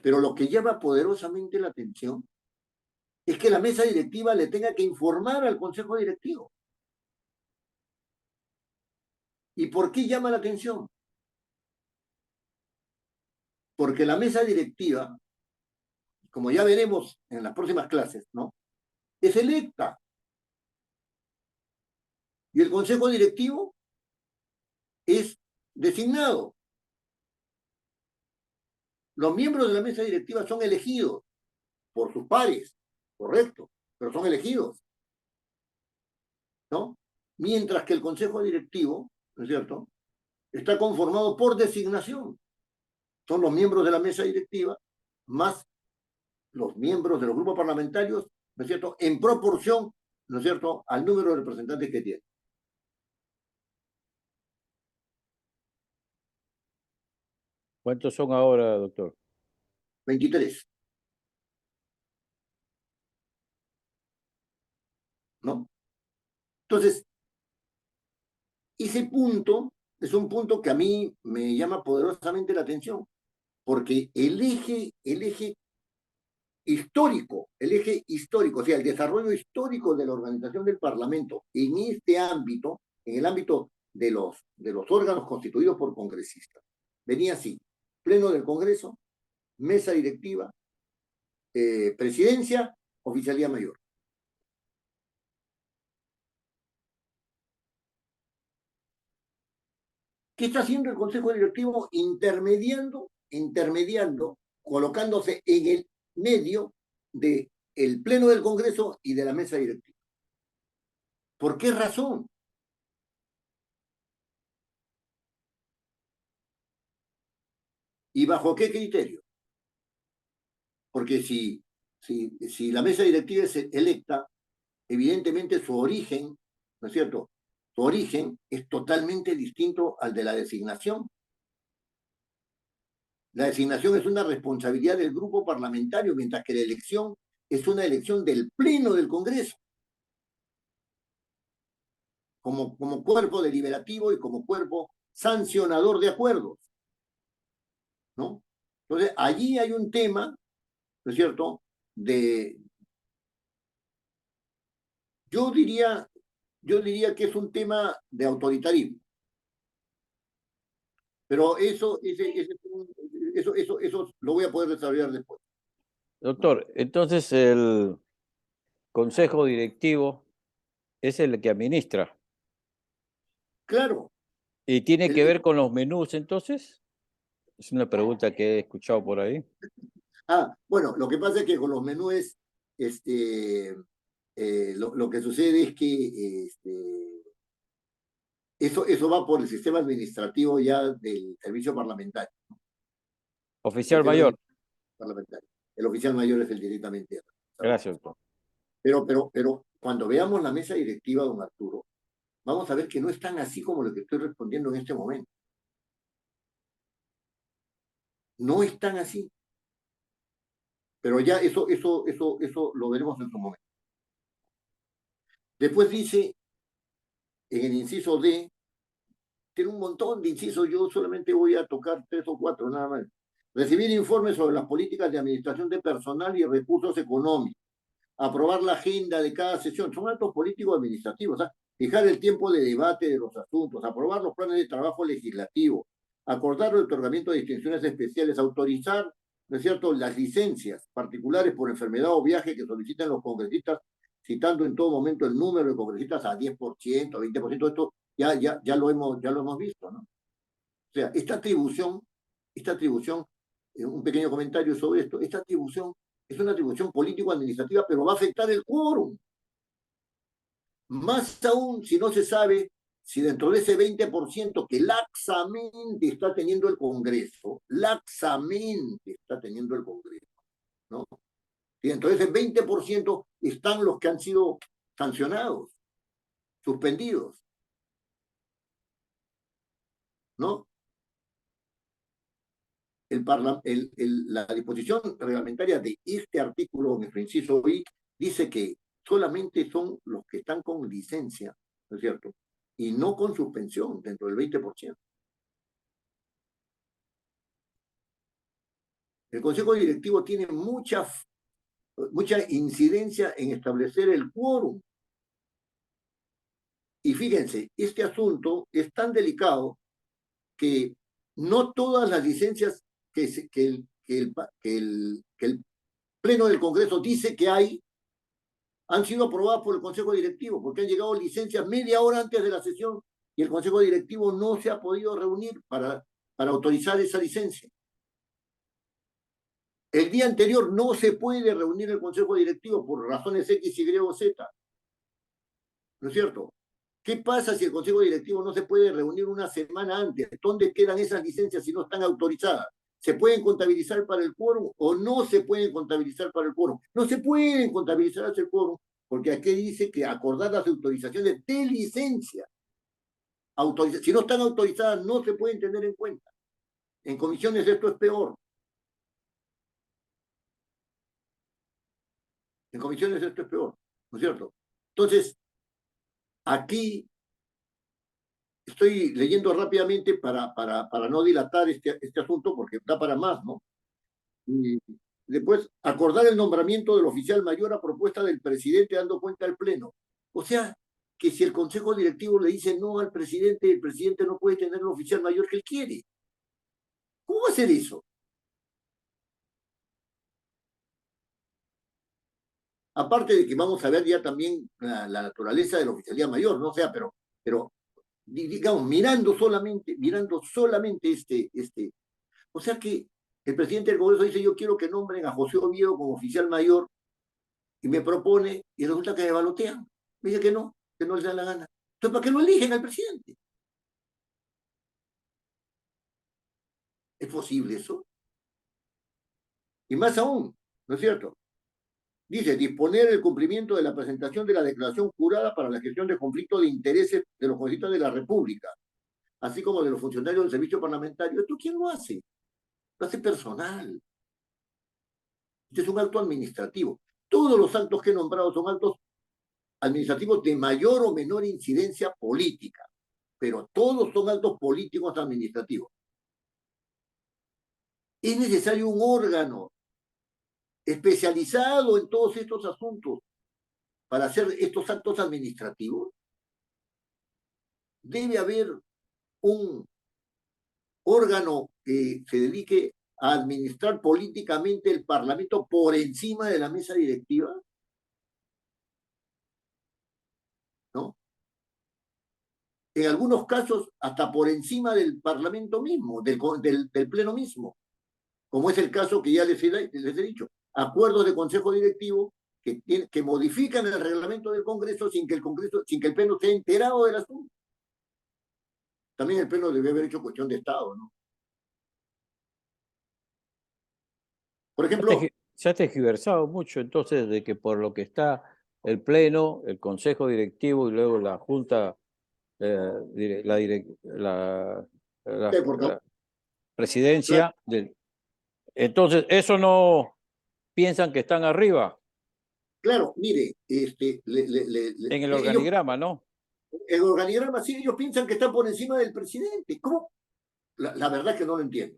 Pero lo que llama poderosamente la atención es que la mesa directiva le tenga que informar al Consejo Directivo. ¿Y por qué llama la atención? Porque la mesa directiva, como ya veremos en las próximas clases, ¿no? Es electa. Y el Consejo Directivo es designado. Los miembros de la mesa directiva son elegidos por sus pares, correcto, pero son elegidos, ¿no? Mientras que el Consejo Directivo, ¿no es cierto?, está conformado por designación. Son los miembros de la mesa directiva más los miembros de los grupos parlamentarios, ¿no es cierto?, en proporción, ¿no es cierto?, al número de representantes que tiene. ¿Cuántos son ahora, doctor? 23. ¿No? Entonces, ese punto es un punto que a mí me llama poderosamente la atención, porque el eje histórico, o sea, el desarrollo histórico de la organización del Parlamento en este ámbito, en el ámbito de los órganos constituidos por congresistas, venía así: Pleno del Congreso, mesa directiva, presidencia, oficialía mayor. ¿Qué está haciendo el Consejo Directivo? Intermediando, colocándose en el medio del Pleno del Congreso y de la mesa directiva. ¿Por qué razón? ¿Y bajo qué criterio? Porque si la mesa directiva es electa, evidentemente su origen, ¿no es cierto?, su origen es totalmente distinto al de la designación. La designación es una responsabilidad del grupo parlamentario, mientras que la elección es una elección del Pleno del Congreso, como cuerpo deliberativo y como cuerpo sancionador de acuerdos, ¿no? Entonces, allí hay un tema, ¿no es cierto?, yo diría que es un tema de autoritarismo. Pero eso lo voy a poder desarrollar después. Doctor, entonces el Consejo Directivo es el que administra. Claro. ¿Y tiene que ver con los menús entonces? Es una pregunta que he escuchado por ahí. Bueno, lo que pasa es que con los menús, lo que sucede es que eso va por el sistema administrativo ya del servicio parlamentario. Oficial mayor. Parlamentario. El oficial mayor es el directamente. Gracias, doctor. Pero cuando veamos la mesa directiva, don Arturo, vamos a ver que no es tan así como lo que estoy respondiendo en este momento. No es tan así. Pero ya eso lo veremos en su momento. Después dice, en el inciso D, tiene un montón de incisos, yo solamente voy a tocar 3 o 4 nada más. Recibir informes sobre las políticas de administración de personal y recursos económicos. Aprobar la agenda de cada sesión. Son actos políticos administrativos. ¿Ah? Fijar el tiempo de debate de los asuntos. Aprobar los planes de trabajo legislativo. Acordar el otorgamiento de distinciones especiales. Autorizar, ¿no es cierto?, las licencias particulares por enfermedad o viaje que solicitan los congresistas, citando en todo momento el número de congresistas a 10%, 20%. Esto ya lo hemos visto, ¿no? O sea, esta atribución, un pequeño comentario sobre esto, esta atribución es una atribución político-administrativa, pero va a afectar el quórum. Más aún si no se sabe si dentro de ese 20% que laxamente está teniendo el Congreso, ¿no? Y dentro de ese 20% están los que han sido sancionados, suspendidos, ¿no? La disposición reglamentaria de este artículo, en el inciso I, dice que solamente son los que están con licencia, ¿no es cierto? Y no con suspensión dentro del 20%. El Consejo Directivo tiene mucha incidencia en establecer el quórum. Y fíjense, este asunto es tan delicado que no todas las licencias que el Pleno del Congreso dice que hay han sido aprobadas por el Consejo Directivo, porque han llegado licencias media hora antes de la sesión y el Consejo Directivo no se ha podido reunir para autorizar esa licencia. El día anterior no se puede reunir el Consejo Directivo por razones X, Y o Z. ¿No es cierto? ¿Qué pasa si el Consejo Directivo no se puede reunir una semana antes? ¿Dónde quedan esas licencias si no están autorizadas? ¿Se pueden contabilizar para el quórum o no se pueden contabilizar para el quórum? No se pueden contabilizar hacia el quórum porque aquí dice que acordar las autorizaciones de licencia. Si no están autorizadas, no se pueden tener en cuenta. En comisiones esto es peor. En comisiones esto es peor, ¿no es cierto? Entonces, aquí estoy leyendo rápidamente para no dilatar este asunto porque da para más, ¿no? Y después, acordar el nombramiento del oficial mayor a propuesta del presidente dando cuenta al Pleno. O sea, que si el Consejo Directivo le dice no al presidente, el presidente no puede tener el oficial mayor que él quiere. ¿Cómo va a hacer eso? Aparte de que vamos a ver ya también la naturaleza de la oficialía mayor, ¿no? O sea, pero digamos, mirando solamente o sea que el presidente del Congreso dice, yo quiero que nombren a José Oviedo como oficial mayor, y me propone, y resulta que me balotean. Me dice que no les da la gana. Entonces, ¿para qué lo eligen al presidente? ¿Es posible eso? Y más aún, ¿no es cierto? Dice, disponer el cumplimiento de la presentación de la declaración jurada para la gestión de conflicto de intereses de los congresistas de la República, así como de los funcionarios del servicio parlamentario. ¿Esto quién lo hace? Lo hace personal. Este es un acto administrativo. Todos los actos que he nombrado son actos administrativos de mayor o menor incidencia política, pero todos son actos políticos administrativos. Es necesario un órgano especializado en todos estos asuntos para hacer estos actos administrativos. Debe haber un órgano que se dedique a administrar políticamente el Parlamento por encima de la mesa directiva, ¿no? En algunos casos, hasta por encima del Parlamento mismo, del Pleno mismo, como es el caso que ya les he dicho, acuerdos de Consejo Directivo que modifican el reglamento del Congreso sin que el Pleno esté enterado del asunto. También el Pleno debe haber hecho cuestión de Estado, ¿no? Por ejemplo, Se ha tergiversado mucho entonces de que por lo que está el Pleno, el Consejo Directivo y luego la Junta, Sí, porque, la claro, presidencia. Entonces, eso no piensan que están arriba claro, mire, en el ellos, organigrama, ¿no? el organigrama, sí, ellos piensan que están por encima del presidente. ¿Cómo? La verdad es que no lo entiendo.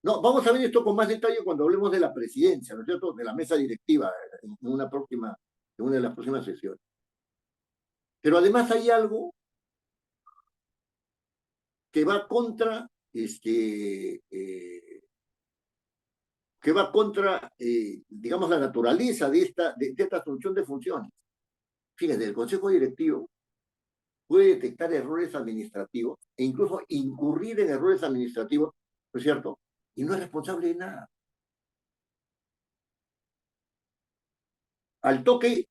No, vamos a ver esto con más detalle cuando hablemos de la presidencia, ¿no es cierto? De la mesa directiva en una de las próximas sesiones. Pero además hay algo que va contra, que va contra, digamos, la naturaleza de esta asunción de funciones. Fíjense, el Consejo Directivo puede detectar errores administrativos e incluso incurrir en errores administrativos, ¿no es cierto? Y no es responsable de nada. Al toque,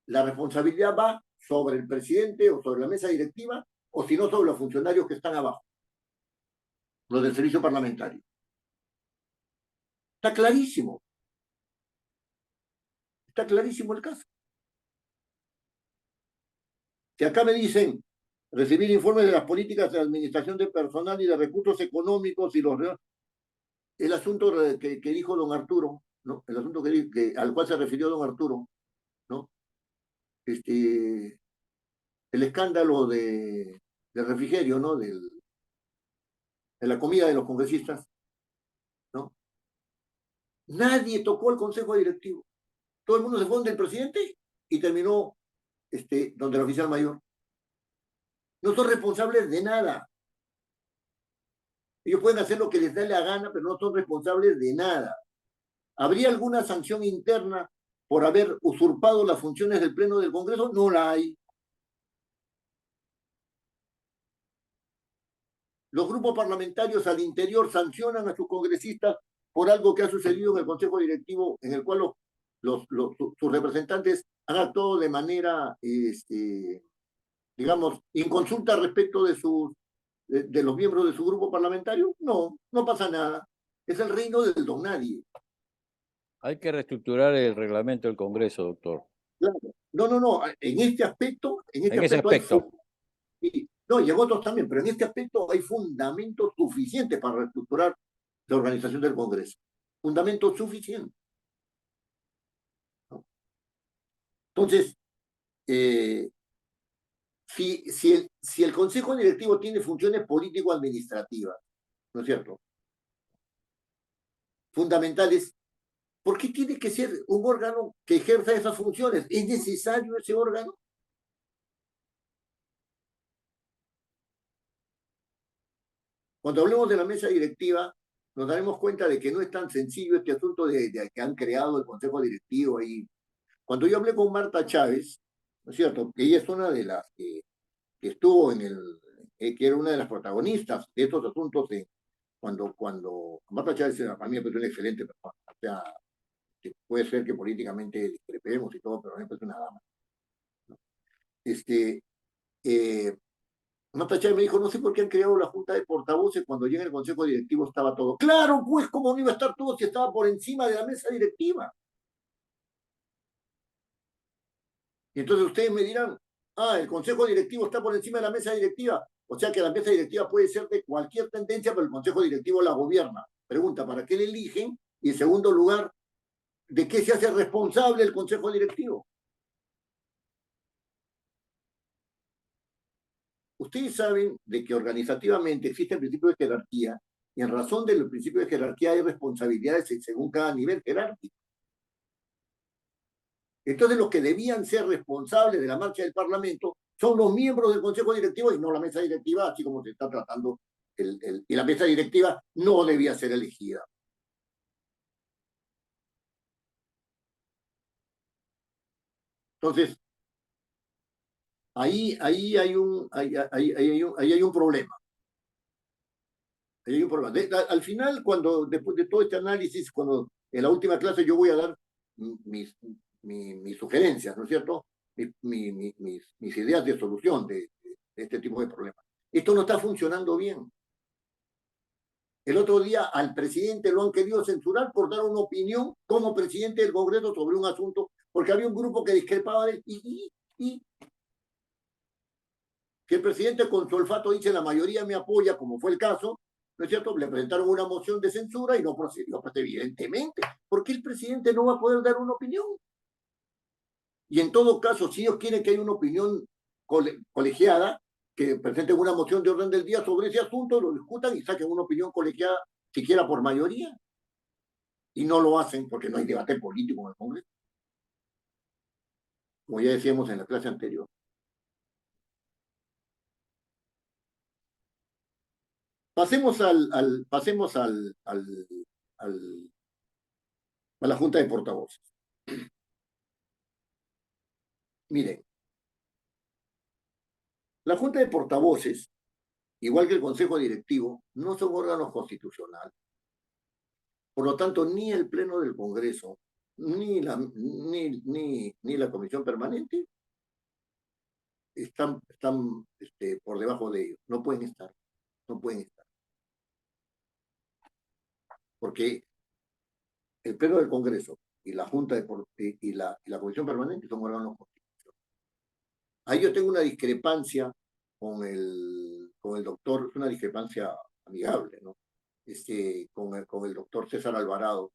la responsabilidad va sobre el presidente o sobre la mesa directiva, o si no, sobre los funcionarios que están abajo, los del servicio parlamentario. Está clarísimo el caso. Si acá me dicen recibir informes de las políticas de administración de personal y de recursos económicos y el asunto que dijo don Arturo, ¿no? El asunto al cual se refirió don Arturo, ¿no? El escándalo del refrigerio, ¿no? De la comida de los congresistas, ¿no? Nadie tocó el consejo directivo. Todo el mundo se fue donde el presidente y terminó donde el oficial mayor. No son responsables de nada. Ellos pueden hacer lo que les dé la gana, pero no son responsables de nada. ¿Habría alguna sanción interna por haber usurpado las funciones del Pleno del Congreso? No la hay. Los grupos parlamentarios al interior sancionan a sus congresistas por algo que ha sucedido en el Consejo Directivo, en el cual sus representantes han actuado de manera, digamos, inconsulta respecto de los miembros de su grupo parlamentario. No, no pasa nada. Es el reino del don nadie. Hay que reestructurar el reglamento del Congreso, doctor. Claro. No, no, no. En este aspecto En ese hay aspecto. no, y en otros también, pero en este aspecto hay fundamentos suficientes para reestructurar la organización del Congreso. Fundamentos suficientes, ¿no? Entonces, si el Consejo Directivo tiene funciones político-administrativas, ¿no es cierto? Fundamentales, ¿por qué tiene que ser un órgano que ejerza esas funciones? ¿Es necesario ese órgano? Cuando hablemos de la mesa directiva, nos daremos cuenta de que no es tan sencillo este asunto de que han creado el Consejo Directivo ahí. Cuando yo hablé con Marta Chávez, ¿no es cierto? Que ella es una de las que estuvo que era una de las protagonistas de estos asuntos cuando Marta Chávez para mí es una excelente persona. O sea, que puede ser que políticamente discrepemos y todo, pero a mí me parece una dama, ¿no? Eh, Marta Chávez me dijo, no sé por qué han creado la Junta de Portavoces cuando ya en el Consejo Directivo estaba todo. Claro, pues, ¿cómo no iba a estar todo si estaba por encima de la mesa directiva? Y entonces ustedes me dirán, el Consejo Directivo está por encima de la mesa directiva. O sea que la mesa directiva puede ser de cualquier tendencia, pero el Consejo Directivo la gobierna. Pregunta, ¿para qué le eligen? Y en segundo lugar, ¿de qué se hace responsable el Consejo Directivo? Ustedes saben de que organizativamente existe el principio de jerarquía y en razón del principio de jerarquía hay responsabilidades según cada nivel jerárquico. Entonces los que debían ser responsables de la marcha del Parlamento son los miembros del Consejo Directivo y no la mesa directiva, así como se está tratando, y la mesa directiva no debía ser elegida. Entonces, ahí hay un problema. Ahí hay un problema. Al final, después de todo este análisis, cuando en la última clase yo voy a dar mis sugerencias, ¿no es cierto? Mis ideas de solución de este tipo de problemas. Esto no está funcionando bien. El otro día al presidente lo han querido censurar por dar una opinión como presidente del Congreso sobre un asunto, porque había un grupo que discrepaba de él. Y si el presidente con su olfato dice la mayoría me apoya, como fue el caso, ¿no es cierto? Le presentaron una moción de censura y no procedió, pues evidentemente. ¿Por qué el presidente no va a poder dar una opinión? Y en todo caso, si ellos quieren que haya una opinión colegiada, que presenten una moción de orden del día sobre ese asunto, lo discutan y saquen una opinión colegiada, siquiera por mayoría. Y no lo hacen porque no hay debate político en el Congreso, como ya decíamos en la clase anterior. Pasemos a la Junta de Portavoces. Miren, la Junta de Portavoces, igual que el Consejo Directivo, no son órganos constitucionales. Por lo tanto, ni el Pleno del Congreso, ni la Comisión Permanente están por debajo de ellos. No pueden estar. Porque el Pleno del Congreso y la Junta y la Comisión Permanente son órganos constitucionales. Ahí yo tengo una discrepancia con el doctor, es una discrepancia amigable, ¿no? Con el doctor César Alvarado,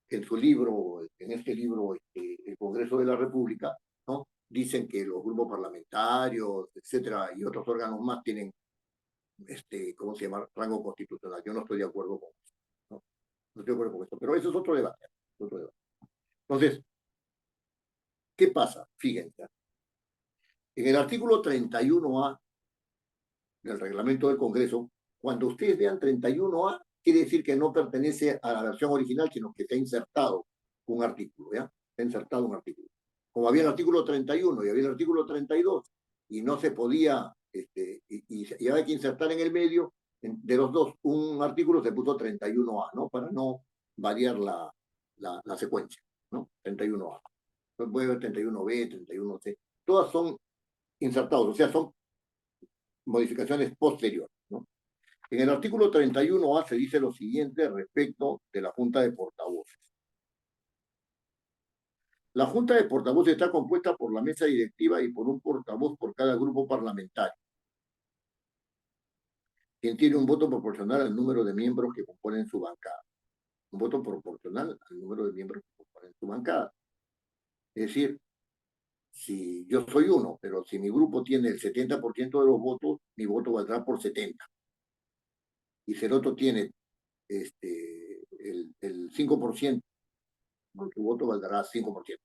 en su libro, en este libro, El Congreso de la República, ¿no? Dicen que los grupos parlamentarios, etcétera, y otros órganos más tienen, ¿cómo se llama?, rango constitucional. Yo no estoy de acuerdo con eso, ¿no? No estoy de acuerdo con esto, pero eso es otro debate. Entonces, ¿qué pasa? Fíjense, en el artículo 31A del reglamento del Congreso, cuando ustedes vean 31A, quiere decir que no pertenece a la versión original, sino que está insertado un artículo, ¿ya? Está insertado un artículo. Como había el artículo 31 y había el artículo 32, y no se podía, y había que insertar en el medio, de los dos, un artículo, se puso 31A, ¿no? Para no variar la secuencia, ¿no? 31A. Entonces puede haber 31B, 31C. Todas son insertados, o sea, son modificaciones posteriores, ¿no? En el artículo 31A se dice lo siguiente respecto de la Junta de Portavoces. La Junta de Portavoces está compuesta por la mesa directiva y por un portavoz por cada grupo parlamentario, quien tiene un voto proporcional al número de miembros que componen su bancada. Un voto proporcional al número de miembros que componen su bancada. Es decir, si yo soy uno, pero si mi grupo tiene el 70% de los votos, mi voto valdrá por 70. Y si el otro tiene el 5%, tu voto valdrá 5%.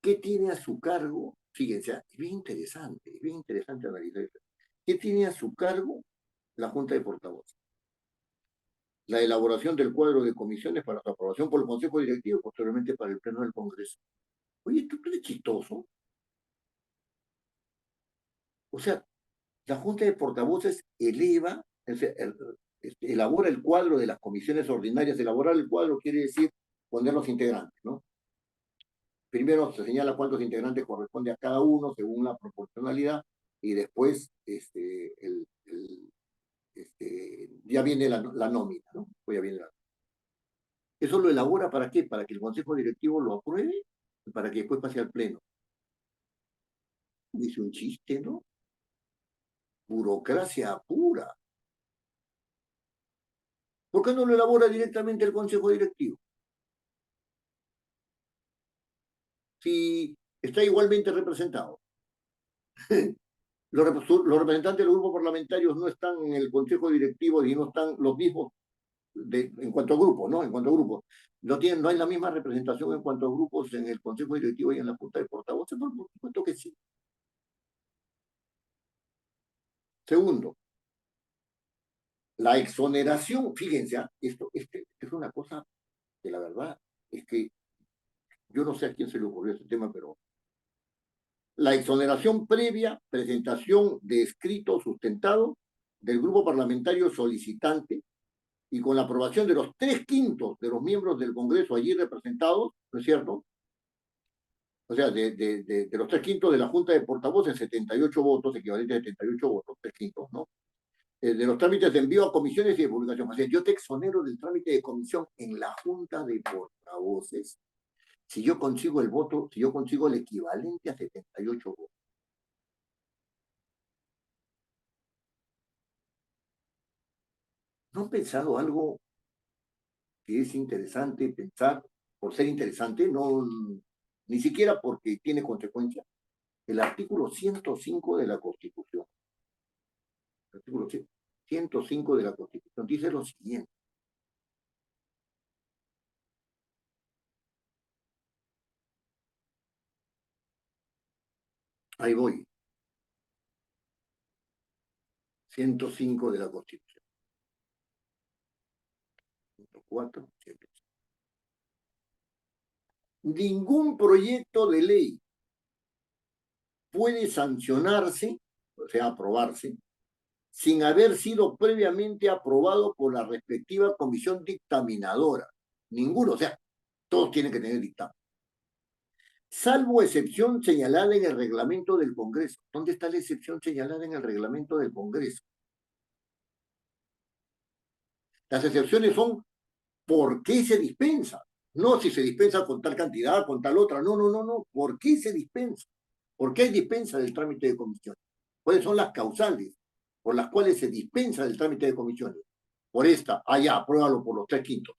¿Qué tiene a su cargo? Fíjense, es bien interesante analizar esto. ¿Qué tiene a su cargo la Junta de Portavoces? La elaboración del cuadro de comisiones para su aprobación por el Consejo Directivo y posteriormente para el Pleno del Congreso. Oye, ¿tú eres chistoso? O sea, la Junta de Portavoces elabora el cuadro de las comisiones ordinarias. Elaborar el cuadro quiere decir poner los integrantes, ¿no? Primero se señala cuántos integrantes corresponde a cada uno según la proporcionalidad y después ya viene la nómina, ¿no? Pues ya viene ¿Eso lo elabora para qué? Para que el Consejo Directivo lo apruebe y para que después pase al Pleno. Dice un chiste, ¿no? Burocracia pura. ¿Por qué no lo elabora directamente el Consejo Directivo? Si está igualmente representado. Los representantes de los grupos parlamentarios no están en el Consejo Directivo y no están los mismos en cuanto a grupos, ¿no? En cuanto a grupos. No hay la misma representación en cuanto a grupos en el Consejo Directivo y en la Junta de Portavoces, por supuesto que sí. Segundo, la exoneración, fíjense, esto es una cosa que la verdad es que yo no sé a quién se le ocurrió este tema, pero la exoneración previa presentación de escrito sustentado del grupo parlamentario solicitante y con la aprobación de los 3/5 de los miembros del Congreso allí representados, ¿no es cierto?, O sea, de los 3/5 de la Junta de Portavoces, 78 votos, equivalente a 78 votos, 3/5, ¿no? De los trámites de envío a comisiones y de publicación. O sea, yo te exonero del trámite de comisión en la Junta de Portavoces si yo consigo el voto, si yo consigo el equivalente a 78 votos. ¿No han pensado algo que es interesante pensar por ser interesante? No, ni siquiera porque tiene consecuencias. El artículo 105 de la Constitución. El artículo 105 de la Constitución dice lo siguiente. Ahí voy. 105 de la Constitución. 104, 105. Ningún proyecto de ley puede sancionarse, o sea, aprobarse, sin haber sido previamente aprobado por la respectiva comisión dictaminadora. Ninguno, o sea, todos tienen que tener dictamen. Salvo excepción señalada en el reglamento del Congreso. ¿Dónde está la excepción señalada en el reglamento del Congreso? Las excepciones son por qué se dispensa. No si se dispensa con tal cantidad, con tal otra. No, no, no, no. ¿Por qué se dispensa? ¿Por qué hay dispensa del trámite de comisiones? ¿Cuáles son las causales por las cuales se dispensa del trámite de comisiones? Por esta, allá, apruébalo por los 3/5.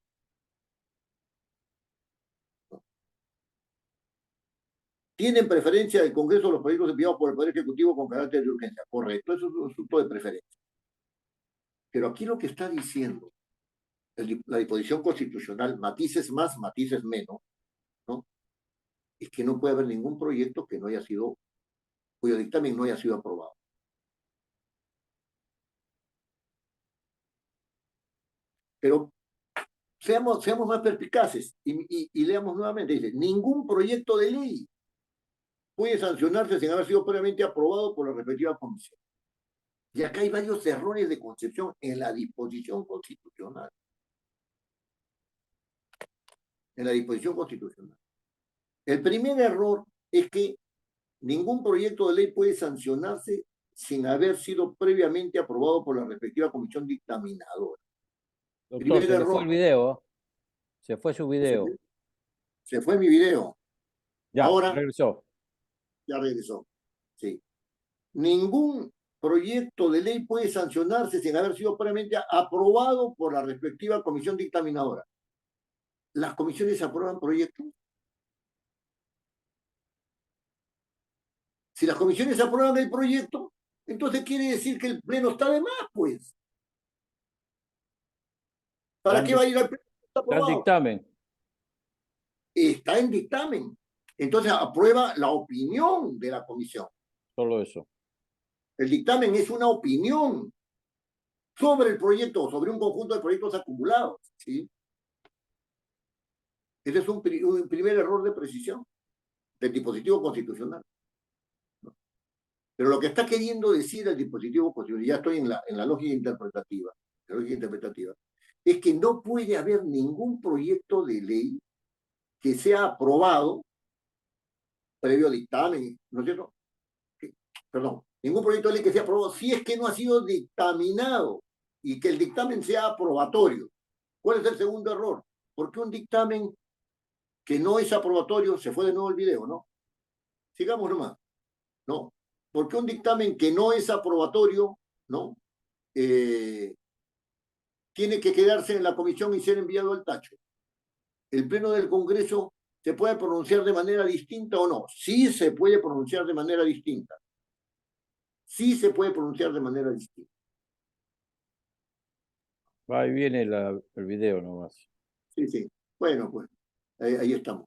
¿Tienen preferencia del Congreso los proyectos enviados por el Poder Ejecutivo con carácter de urgencia? Correcto, eso es un asunto de preferencia. Pero aquí lo que está diciendo la disposición constitucional, matices más, matices menos, ¿no? Es que no puede haber ningún proyecto que no haya sido, cuyo dictamen no haya sido aprobado. Pero seamos más perspicaces y leamos nuevamente. Dice, ningún proyecto de ley puede sancionarse sin haber sido previamente aprobado por la respectiva comisión. Y acá hay varios errores de concepción en la disposición constitucional. En la disposición constitucional. El primer error es que ningún proyecto de ley puede sancionarse sin haber sido previamente aprobado por la respectiva comisión dictaminadora. Doctor, Primer se le fue el error. video. Se fue su video. Se fue mi video. Ya, Ahora regresó. ya regresó. Sí. Ningún proyecto de ley puede sancionarse sin haber sido previamente aprobado por la respectiva comisión dictaminadora. ¿Las comisiones aprueban proyectos? Si las comisiones aprueban el proyecto, entonces quiere decir que el pleno está de más, pues. ¿Para qué va a ir al pleno? Está Dan aprobado. dictamen. Está en dictamen. Entonces aprueba la opinión de la comisión. Solo eso. El dictamen es una opinión sobre el proyecto o sobre un conjunto de proyectos acumulados, ¿sí? Ese es un primer error de precisión del dispositivo constitucional. ¿No? Pero lo que está queriendo decir el dispositivo constitucional, ya estoy en la lógica interpretativa, es que no puede haber ningún proyecto de ley que sea aprobado previo dictamen, ¿no es cierto? Perdón, ningún proyecto de ley que sea aprobado si es que no ha sido dictaminado y que el dictamen sea aprobatorio. ¿Cuál es el segundo error? Porque un dictamen que no es aprobatorio, se fue de nuevo el video, ¿no? Sigamos nomás, ¿no? Porque un dictamen que no es aprobatorio, ¿no? Tiene que quedarse en la comisión y ser enviado al tacho. El Pleno del Congreso se puede pronunciar de manera distinta o no. Sí se puede pronunciar de manera distinta. Sí se puede pronunciar de manera distinta. Va y viene el video nomás. Sí, sí. Bueno, pues ahí estamos.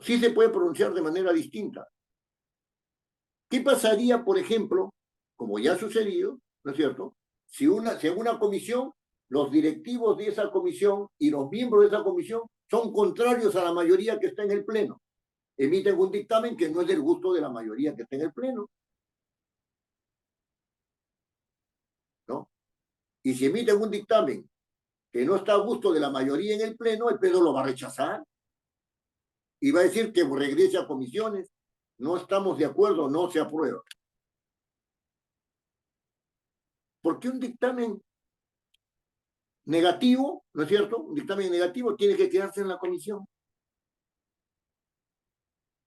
Sí se puede pronunciar de manera distinta. ¿Qué pasaría, por ejemplo, como ya ha sucedido, ¿no es cierto? Si en una comisión, los directivos de esa comisión y los miembros de esa comisión son contrarios a la mayoría que está en el Pleno. Emiten un dictamen que no es del gusto de la mayoría que está en el Pleno, ¿no? Y si emiten un dictamen que no está a gusto de la mayoría en el Pleno lo va a rechazar. y va a decir que regrese a comisiones. No estamos de acuerdo, no se aprueba. Porque un dictamen negativo, ¿no es cierto? Un dictamen negativo tiene que quedarse en la comisión.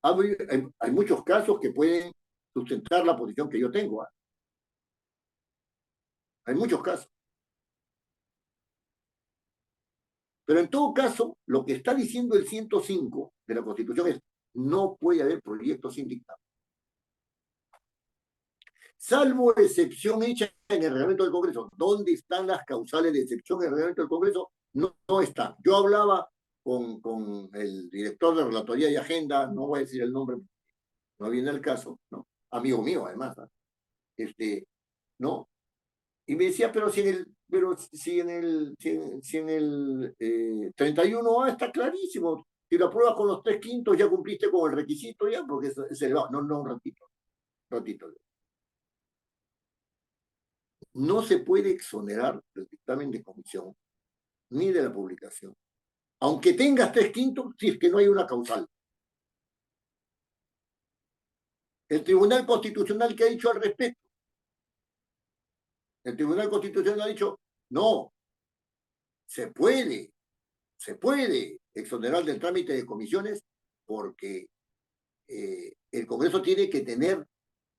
Hay muchos casos que pueden sustentar la posición que yo tengo. Hay muchos casos. Pero en todo caso, lo que está diciendo el 105 de la Constitución es no puede haber proyectos sin dictamen. Salvo excepción hecha en el reglamento del Congreso. ¿Dónde están las causales de excepción en el reglamento del Congreso? No, no están. Yo hablaba con el director de Relatoría y Agenda, no voy a decir el nombre, no viene el caso, ¿no? Amigo mío, además, ¿no? ¿No? Y me decía, pero si en el 31A está clarísimo, si lo apruebas con los 3/5 ya cumpliste con el requisito ya, porque es elevado. No, un ratito. No se puede exonerar del dictamen de comisión ni de la publicación, aunque tengas 3/5, si es que no hay una causal. El Tribunal Constitucional, ¿qué ha dicho al respecto? El Tribunal Constitucional ha dicho, no, se puede exonerar del trámite de comisiones porque el Congreso tiene que tener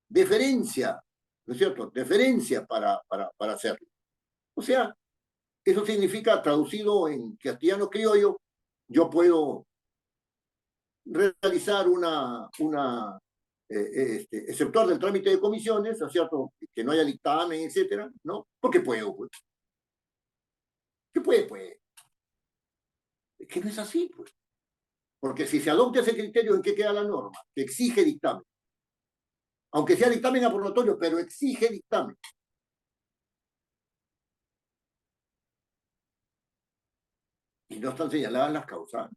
deferencia, ¿no es cierto? Deferencia para hacerlo. O sea, eso significa, traducido en castellano criollo, yo puedo realizar exceptuar del trámite de comisiones, ¿no es cierto? Que no haya dictamen, etcétera, ¿no? Porque puedo, pues. ¿Qué puede? Pues. Es que no es así, pues. Porque si se adopta ese criterio, ¿en qué queda la norma? Que exige dictamen. Aunque sea dictamen aprobatorio, pero exige dictamen. Y no están señaladas las causales.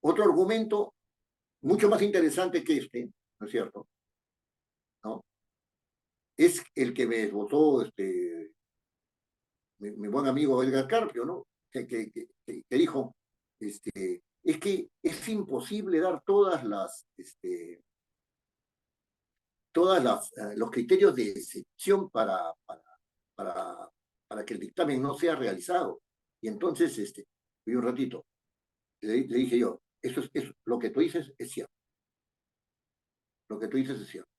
Otro argumento mucho más interesante que este, ¿no es cierto? ¿No? Es el que me esbozó mi buen amigo Edgar Carpio, ¿no? Que dijo, es que es imposible dar los criterios de excepción para que el dictamen no sea realizado. Y entonces, un ratito, le dije yo, lo que tú dices es cierto. Lo que tú dices es cierto.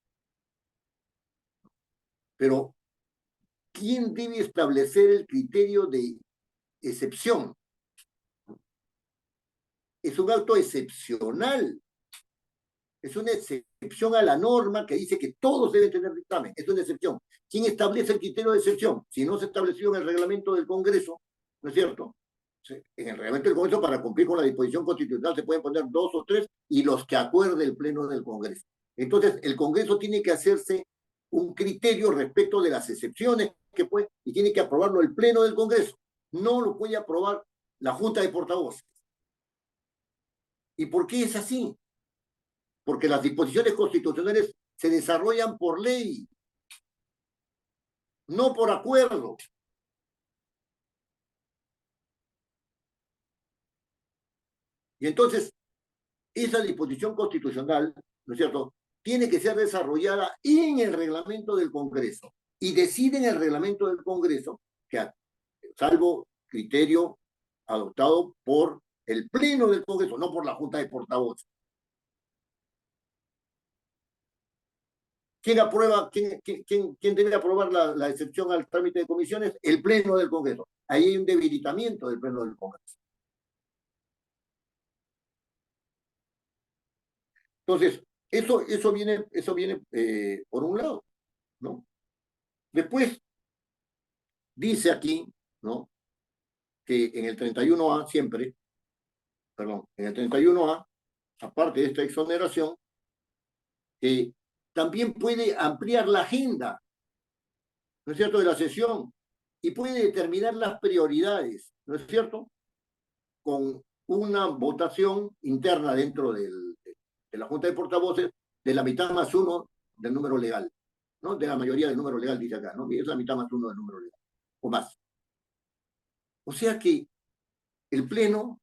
Pero, ¿quién debe establecer el criterio de excepción? Es un acto excepcional. Es una excepción a la norma que dice que todos deben tener dictamen. Es una excepción. ¿Quién establece el criterio de excepción? Si no se estableció en el reglamento del Congreso, ¿no es cierto? En el reglamento del Congreso, para cumplir con la disposición constitucional, se pueden poner 2 o 3 y los que acuerde el Pleno del Congreso. Entonces, el Congreso tiene que hacerse un criterio respecto de las excepciones que puede, y tiene que aprobarlo el Pleno del Congreso. No lo puede aprobar la Junta de Portavoces. ¿Y por qué es así? Porque las disposiciones constitucionales se desarrollan por ley, no por acuerdo. Y entonces, esa disposición constitucional, ¿no es cierto?, tiene que ser desarrollada en el reglamento del Congreso. Y decide en el reglamento del Congreso que, salvo criterio adoptado por el Pleno del Congreso, no por la Junta de Portavoces. ¿Quién debe aprobar la excepción al trámite de comisiones? El Pleno del Congreso. Ahí hay un debilitamiento del Pleno del Congreso. Entonces, eso viene por un lado, ¿no? Después, dice aquí, ¿no?, que en el 31A siempre, perdón, en el 31A, aparte de esta exoneración, también puede ampliar la agenda, ¿no es cierto?, de la sesión, y puede determinar las prioridades, ¿no es cierto?, con una votación interna dentro de la Junta de Portavoces de la mitad más uno del número legal, ¿no? De la mayoría del número legal, dice acá, ¿no? Y es la mitad más uno del número legal, o más. O sea que el Pleno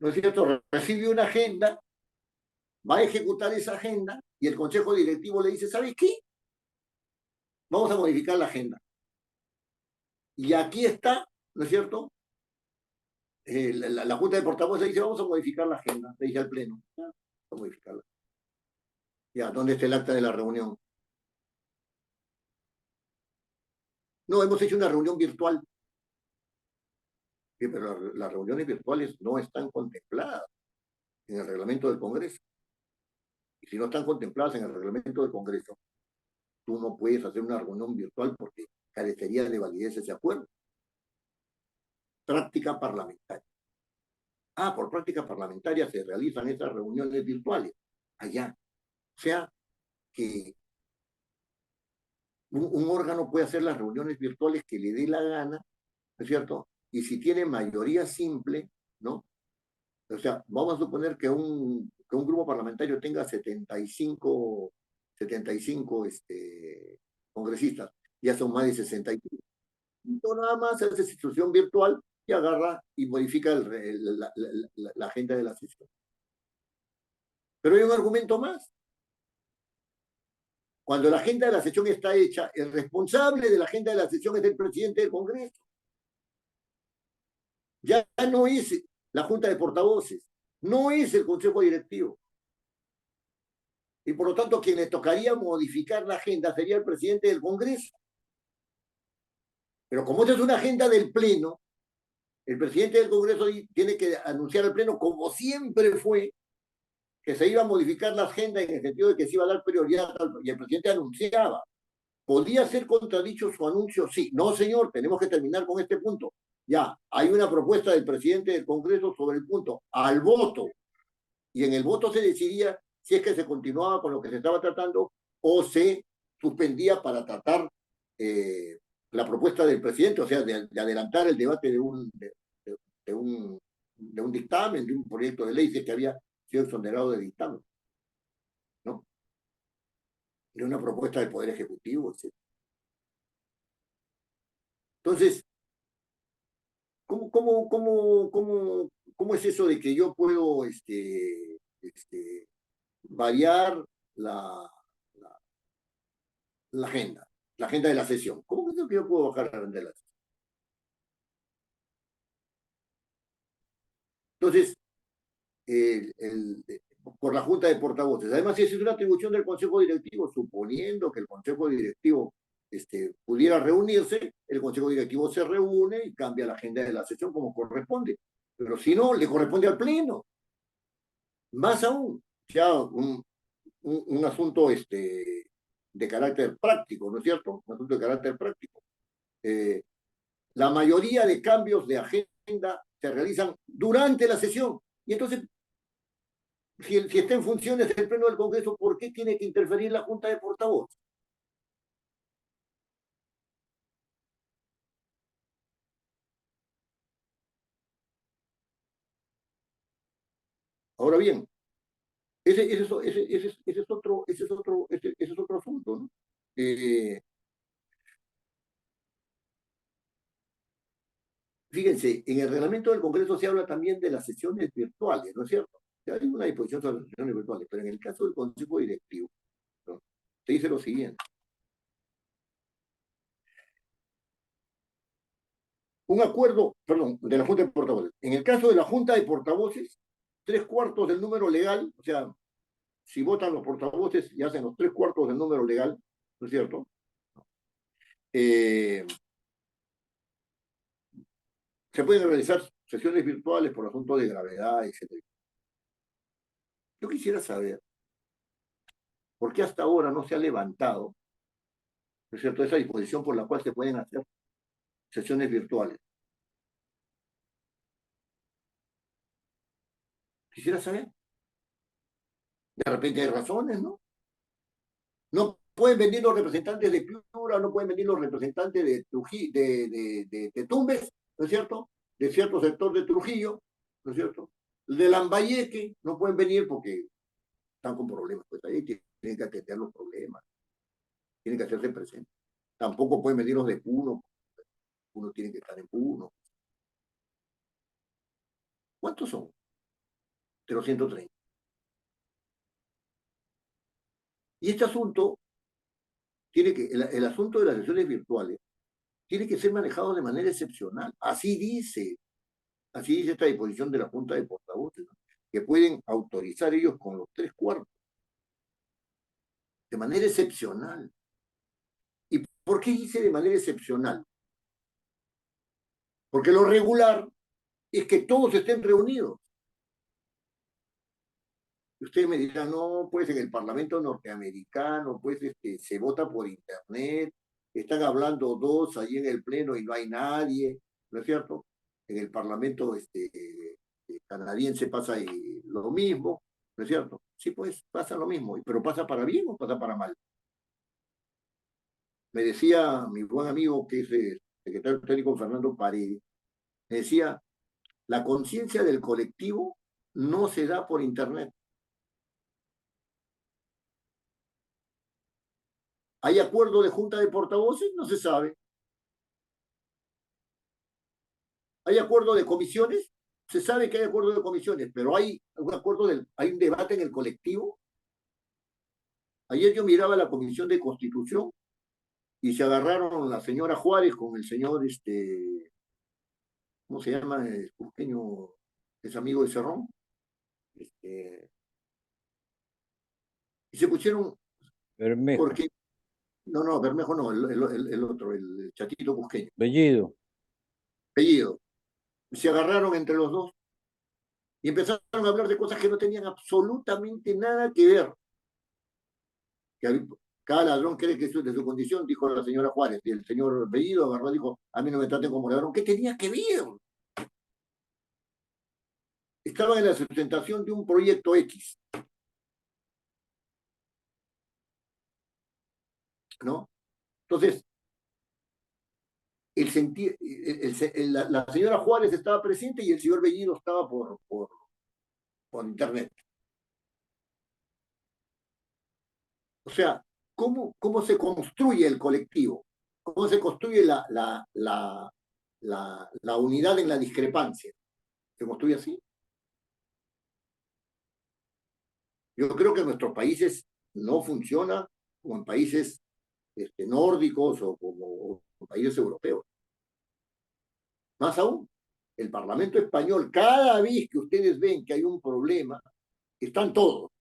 ¿no es cierto?, recibe una agenda, va a ejecutar esa agenda y el consejo directivo le dice, ¿sabes qué? Vamos a modificar la agenda. Y aquí está, ¿no es cierto? La Junta de Portavoces dice, vamos a modificar la agenda, le dice al Pleno. Ya, vamos a modificarla. Ya, ¿dónde está el acta de la reunión? No, hemos hecho una reunión virtual. Sí, pero las reuniones virtuales no están contempladas en el reglamento del Congreso. Y si no están contempladas en el reglamento del Congreso, tú no puedes hacer una reunión virtual porque carecería de validez ese acuerdo. Práctica parlamentaria. Ah, por práctica parlamentaria se realizan esas reuniones virtuales. Allá. O sea, que un órgano puede hacer las reuniones virtuales que le dé la gana, ¿no es cierto? Y si tiene mayoría simple, ¿no? O sea, vamos a suponer que un grupo parlamentario tenga 75 congresistas, ya son más de 65. Nada más hace institución virtual y agarra y modifica la agenda de la sesión. Pero hay un argumento más. Cuando la agenda de la sesión está hecha, el responsable de la agenda de la sesión es el presidente del Congreso. Ya no es la Junta de Portavoces, no es el Consejo Directivo. Y por lo tanto, quien le tocaría modificar la agenda sería el presidente del Congreso. Pero como esta es una agenda del Pleno, el presidente del Congreso tiene que anunciar al Pleno, como siempre fue, que se iba a modificar la agenda en el sentido de que se iba a dar prioridad, y el presidente anunciaba. ¿Podía ser contradicho su anuncio? Sí. No, señor, tenemos que terminar con este punto. Ya, hay una propuesta del presidente del Congreso sobre el punto, al voto. Y en el voto se decidía si es que se continuaba con lo que se estaba tratando o se suspendía para tratar la propuesta del presidente, o sea, de adelantar el debate de un dictamen, de un proyecto de ley, si es que había sido exonerado de dictamen, ¿no? De una propuesta del Poder Ejecutivo, etc. Entonces, ¿cómo es eso de que yo puedo variar la, la agenda de la sesión? ¿Cómo es eso que yo puedo bajar la agenda de la sesión? Entonces, por la Junta de Portavoces. Además, si es una atribución del Consejo Directivo, suponiendo que el Consejo Directivo pudiera reunirse, el Consejo Directivo se reúne y cambia la agenda de la sesión como corresponde. Pero si no, le corresponde al Pleno. Más aún, ya un asunto de carácter práctico, ¿no es cierto? Un asunto de carácter práctico. La mayoría de cambios de agenda se realizan durante la sesión. Y entonces, si está en funciones del Pleno del Congreso, ¿por qué tiene que interferir la Junta de Portavoces? Ahora bien, ese es otro asunto, ¿no? Fíjense, en el reglamento del Congreso se habla también de las sesiones virtuales, ¿no es cierto? Ya hay una disposición sobre las sesiones virtuales, pero en el caso del Consejo Directivo, ¿no? Se dice lo siguiente. Un acuerdo, perdón, de la Junta de Portavoces. En el caso de la Junta de Portavoces, 3/4 del número legal, o sea, si votan los portavoces y hacen los 3/4 del número legal, ¿no es cierto? Se pueden realizar sesiones virtuales por asuntos de gravedad, etc. Yo quisiera saber por qué hasta ahora no se ha levantado, ¿no es cierto?, esa disposición por la cual se pueden hacer sesiones virtuales. Quisiera saber. De repente hay razones, ¿no? No pueden venir los representantes de Piura, no pueden venir los representantes de Trujillo, de Tumbes, ¿no es cierto? De cierto sector de Trujillo, ¿no es cierto? De Lambayeque no pueden venir porque están con problemas, pues ahí tienen que atender los problemas, tienen que hacerse presentes. Tampoco pueden venir los de Puno, Puno tiene que estar en Puno. ¿Cuántos son? de los 130. Y este asunto el asunto de las sesiones virtuales tiene que ser manejado de manera excepcional. Así dice esta disposición de la Junta de Portavoces, ¿no? Que pueden autorizar ellos con los 3/4, de manera excepcional. ¿Y por qué dice de manera excepcional? Porque lo regular es que todos estén reunidos. Ustedes me dirán, no, pues en el Parlamento norteamericano, pues se vota por internet, están hablando dos allí en el Pleno y no hay nadie, ¿no es cierto? En el Parlamento canadiense pasa lo mismo, ¿no es cierto? Sí, pues pasa lo mismo, pero ¿pasa para bien o pasa para mal? Me decía mi buen amigo, que es el secretario técnico Fernando Paredes, me decía, la conciencia del colectivo no se da por internet. ¿Hay acuerdo de junta de portavoces? No se sabe. ¿Hay acuerdo de comisiones? Se sabe que hay acuerdo de comisiones, pero hay un debate en el colectivo. Ayer yo miraba la Comisión de Constitución y se agarraron la señora Juárez con el señor, ¿cómo se llama? El cusqueño, es amigo de Cerrón. Y se pusieron, Bermejo. porque, no, Bermejo no, el otro, el chatito cusqueño. Bellido. Apellido. Se agarraron entre los dos y empezaron a hablar de cosas que no tenían absolutamente nada que ver. Que cada ladrón cree que es de su condición, dijo la señora Juárez, y el señor Bellido agarró y dijo, a mí no me traten como ladrón. ¿Qué tenía que ver? Estaban en la sustentación de un proyecto X, ¿no? Entonces, la señora Juárez estaba presente y el señor Bellido estaba por internet. O sea, ¿cómo se construye el colectivo? ¿Cómo se construye la unidad en la discrepancia? ¿Se construye así? Yo creo que en nuestros países no funciona como en países nórdicos o como países europeos. Más aún, el Parlamento español, cada vez que ustedes ven que hay un problema, están todos.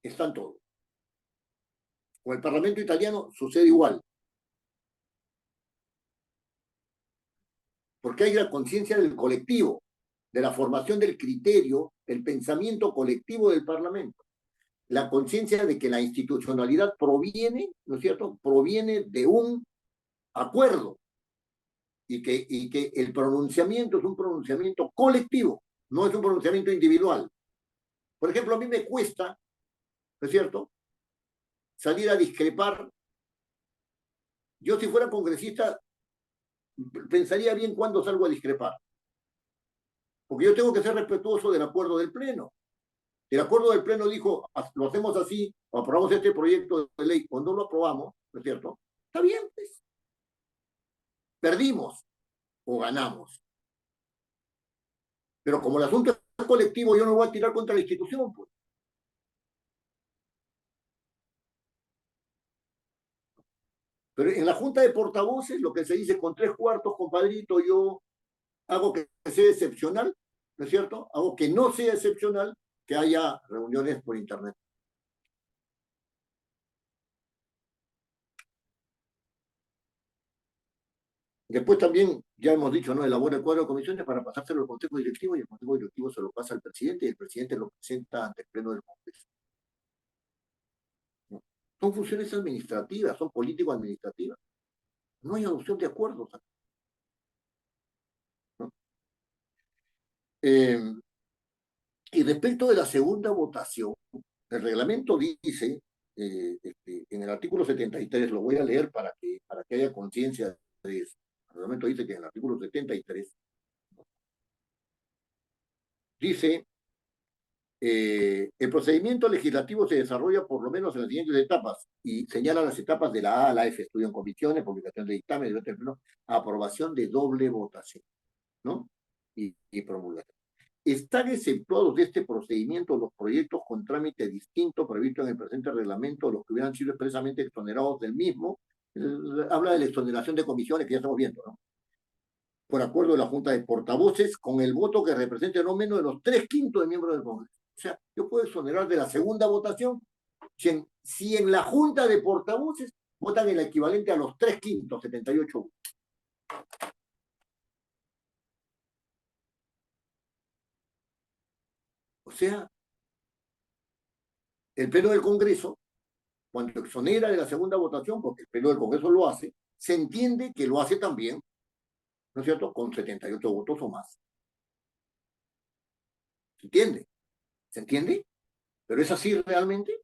Están todos. Con el Parlamento italiano sucede igual. Porque hay la conciencia del colectivo, de la formación del criterio, el pensamiento colectivo del Parlamento. La conciencia de que la institucionalidad proviene, ¿no es cierto?, proviene de un acuerdo y que el pronunciamiento es un pronunciamiento colectivo, no es un pronunciamiento individual. Por ejemplo, a mí me cuesta, ¿no es cierto?, salir a discrepar. Yo, si fuera congresista, pensaría bien cuándo salgo a discrepar, porque yo tengo que ser respetuoso del acuerdo del Pleno. El acuerdo del Pleno dijo, lo hacemos así, o aprobamos este proyecto de ley, cuando lo aprobamos, ¿no es cierto? Está bien, pues. Perdimos o ganamos. Pero como el asunto es colectivo, yo no voy a tirar contra la institución, pues. Pero en la Junta de Portavoces, lo que se dice con 3/4, compadrito, yo hago que sea excepcional, ¿no es cierto? Hago que no sea excepcional que haya reuniones por internet. Después también, ya hemos dicho, ¿no? Elabora el cuadro de comisiones para pasárselo al Consejo Directivo y el Consejo Directivo se lo pasa al presidente y el presidente lo presenta ante el Pleno del Congreso. ¿No? Son funciones administrativas, son político-administrativas. No hay adopción de acuerdos. ¿No? Y respecto de la segunda votación, el reglamento dice, en el artículo 73, lo voy a leer para que haya conciencia de eso. El reglamento dice que en el artículo 73 dice El procedimiento legislativo se desarrolla por lo menos en las siguientes etapas y señala las etapas de la A a la F: estudio en comisiones, publicación de dictamen, debate en pleno, aprobación de doble votación, ¿no? Y promulgación. Están exceptuados de este procedimiento los proyectos con trámite distinto previsto en el presente reglamento, los que hubieran sido expresamente exonerados del mismo. Habla de la exoneración de comisiones que ya estamos viendo, ¿no? Por acuerdo de la Junta de Portavoces, con el voto que represente no menos de los 3/5 de miembros del Congreso. O sea, yo puedo exonerar de la segunda votación si en la Junta de Portavoces votan el equivalente a los 3/5, 78 votos. O sea, el Pleno del Congreso, cuando exonera de la segunda votación, porque el Pleno del Congreso lo hace, se entiende que lo hace también, ¿no es cierto?, con 78 votos o más. ¿Se entiende? ¿Se entiende? ¿Pero es así realmente?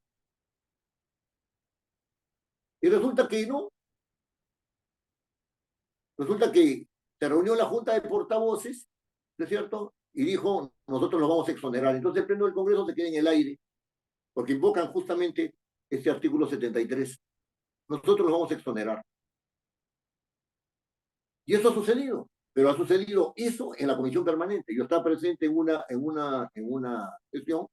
Y resulta que no. Resulta que se reunió la Junta de Portavoces, ¿no es cierto?, y dijo, nosotros nos vamos a exonerar. Entonces el Pleno del Congreso se queda en el aire, porque invocan justamente este artículo 73. Nosotros nos vamos a exonerar. Y eso ha sucedido, pero ha sucedido eso en la comisión permanente. Yo estaba presente en una sesión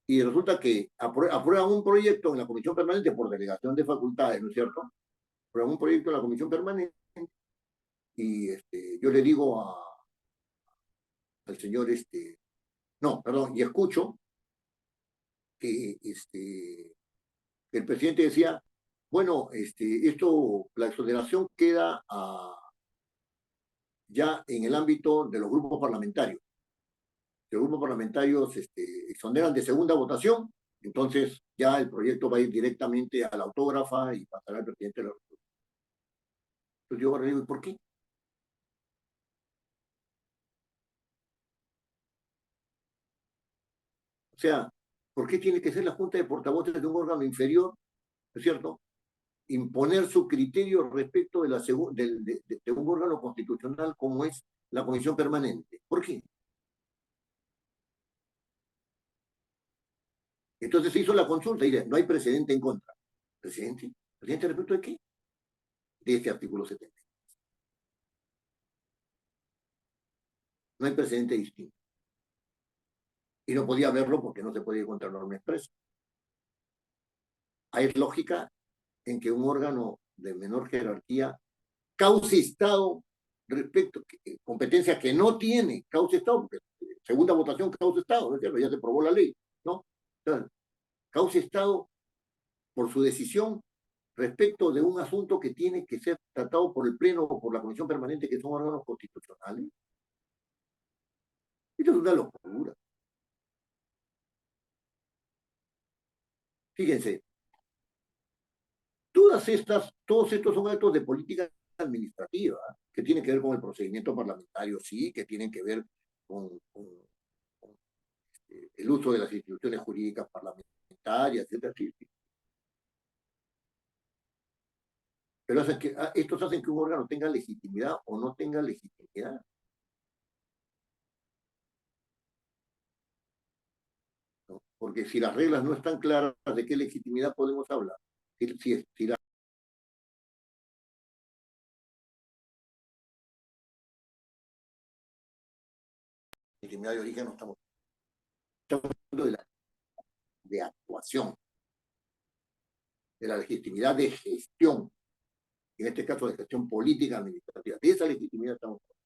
y resulta que aprueban un proyecto en la comisión permanente por delegación de facultades, ¿no es cierto? Aprueban un proyecto en la comisión permanente y yo le digo al señor, no, perdón, y escucho que el presidente decía, bueno, la exoneración queda ya en el ámbito de los grupos parlamentarios. Los grupos parlamentarios exoneran de segunda votación, entonces ya el proyecto va a ir directamente a la autógrafa y pasará al presidente de la República. Entonces yo ahora digo, ¿y por qué? O sea, ¿por qué tiene que ser la Junta de Portavoces de un órgano inferior, ¿no es cierto?, imponer su criterio respecto de un órgano constitucional como es la Comisión Permanente? ¿Por qué? Entonces se hizo la consulta y dice, no hay precedente en contra. ¿Presidente? ¿Presidente respecto de qué? De este artículo 70. No hay precedente distinto. Y no podía haberlo porque no se podía encontrar norma expresa. Hay lógica en que un órgano de menor jerarquía cause Estado respecto a competencia que no tiene, cause Estado, porque segunda votación cause Estado, ¿no es cierto? Ya se aprobó la ley, ¿no? Entonces, cause Estado por su decisión respecto de un asunto que tiene que ser tratado por el Pleno o por la Comisión Permanente, que son órganos constitucionales. Esto es una locura. Fíjense, todos estos son actos de política administrativa, que tienen que ver con el procedimiento parlamentario, sí, que tienen que ver con el uso de las instituciones jurídicas parlamentarias, etcétera. Sí, sí. Pero estos hacen que un órgano tenga legitimidad o no tenga legitimidad. ¿No? Porque si las reglas no están claras, ¿de qué legitimidad podemos hablar? Si la legitimidad de origen no estamos hablando de actuación, de la legitimidad de gestión, en este caso de gestión política administrativa. De esa legitimidad estamos hablando.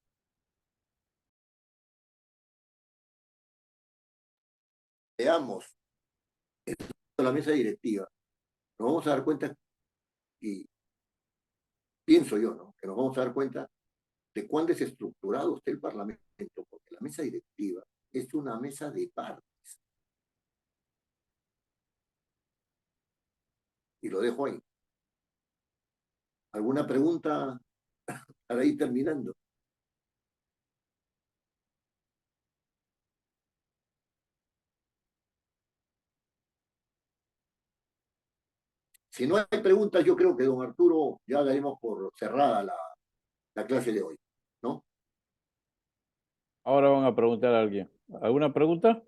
Veamos la mesa directiva, nos vamos a dar cuenta, y pienso yo, ¿no?, que nos vamos a dar cuenta de cuán desestructurado está el Parlamento, porque la mesa directiva es una mesa de partes. Y lo dejo ahí. ¿Alguna pregunta para ir terminando? Si no hay preguntas, yo creo que don Arturo ya daremos por cerrada la clase de hoy, ¿no? Ahora van a preguntar a alguien. ¿Alguna pregunta?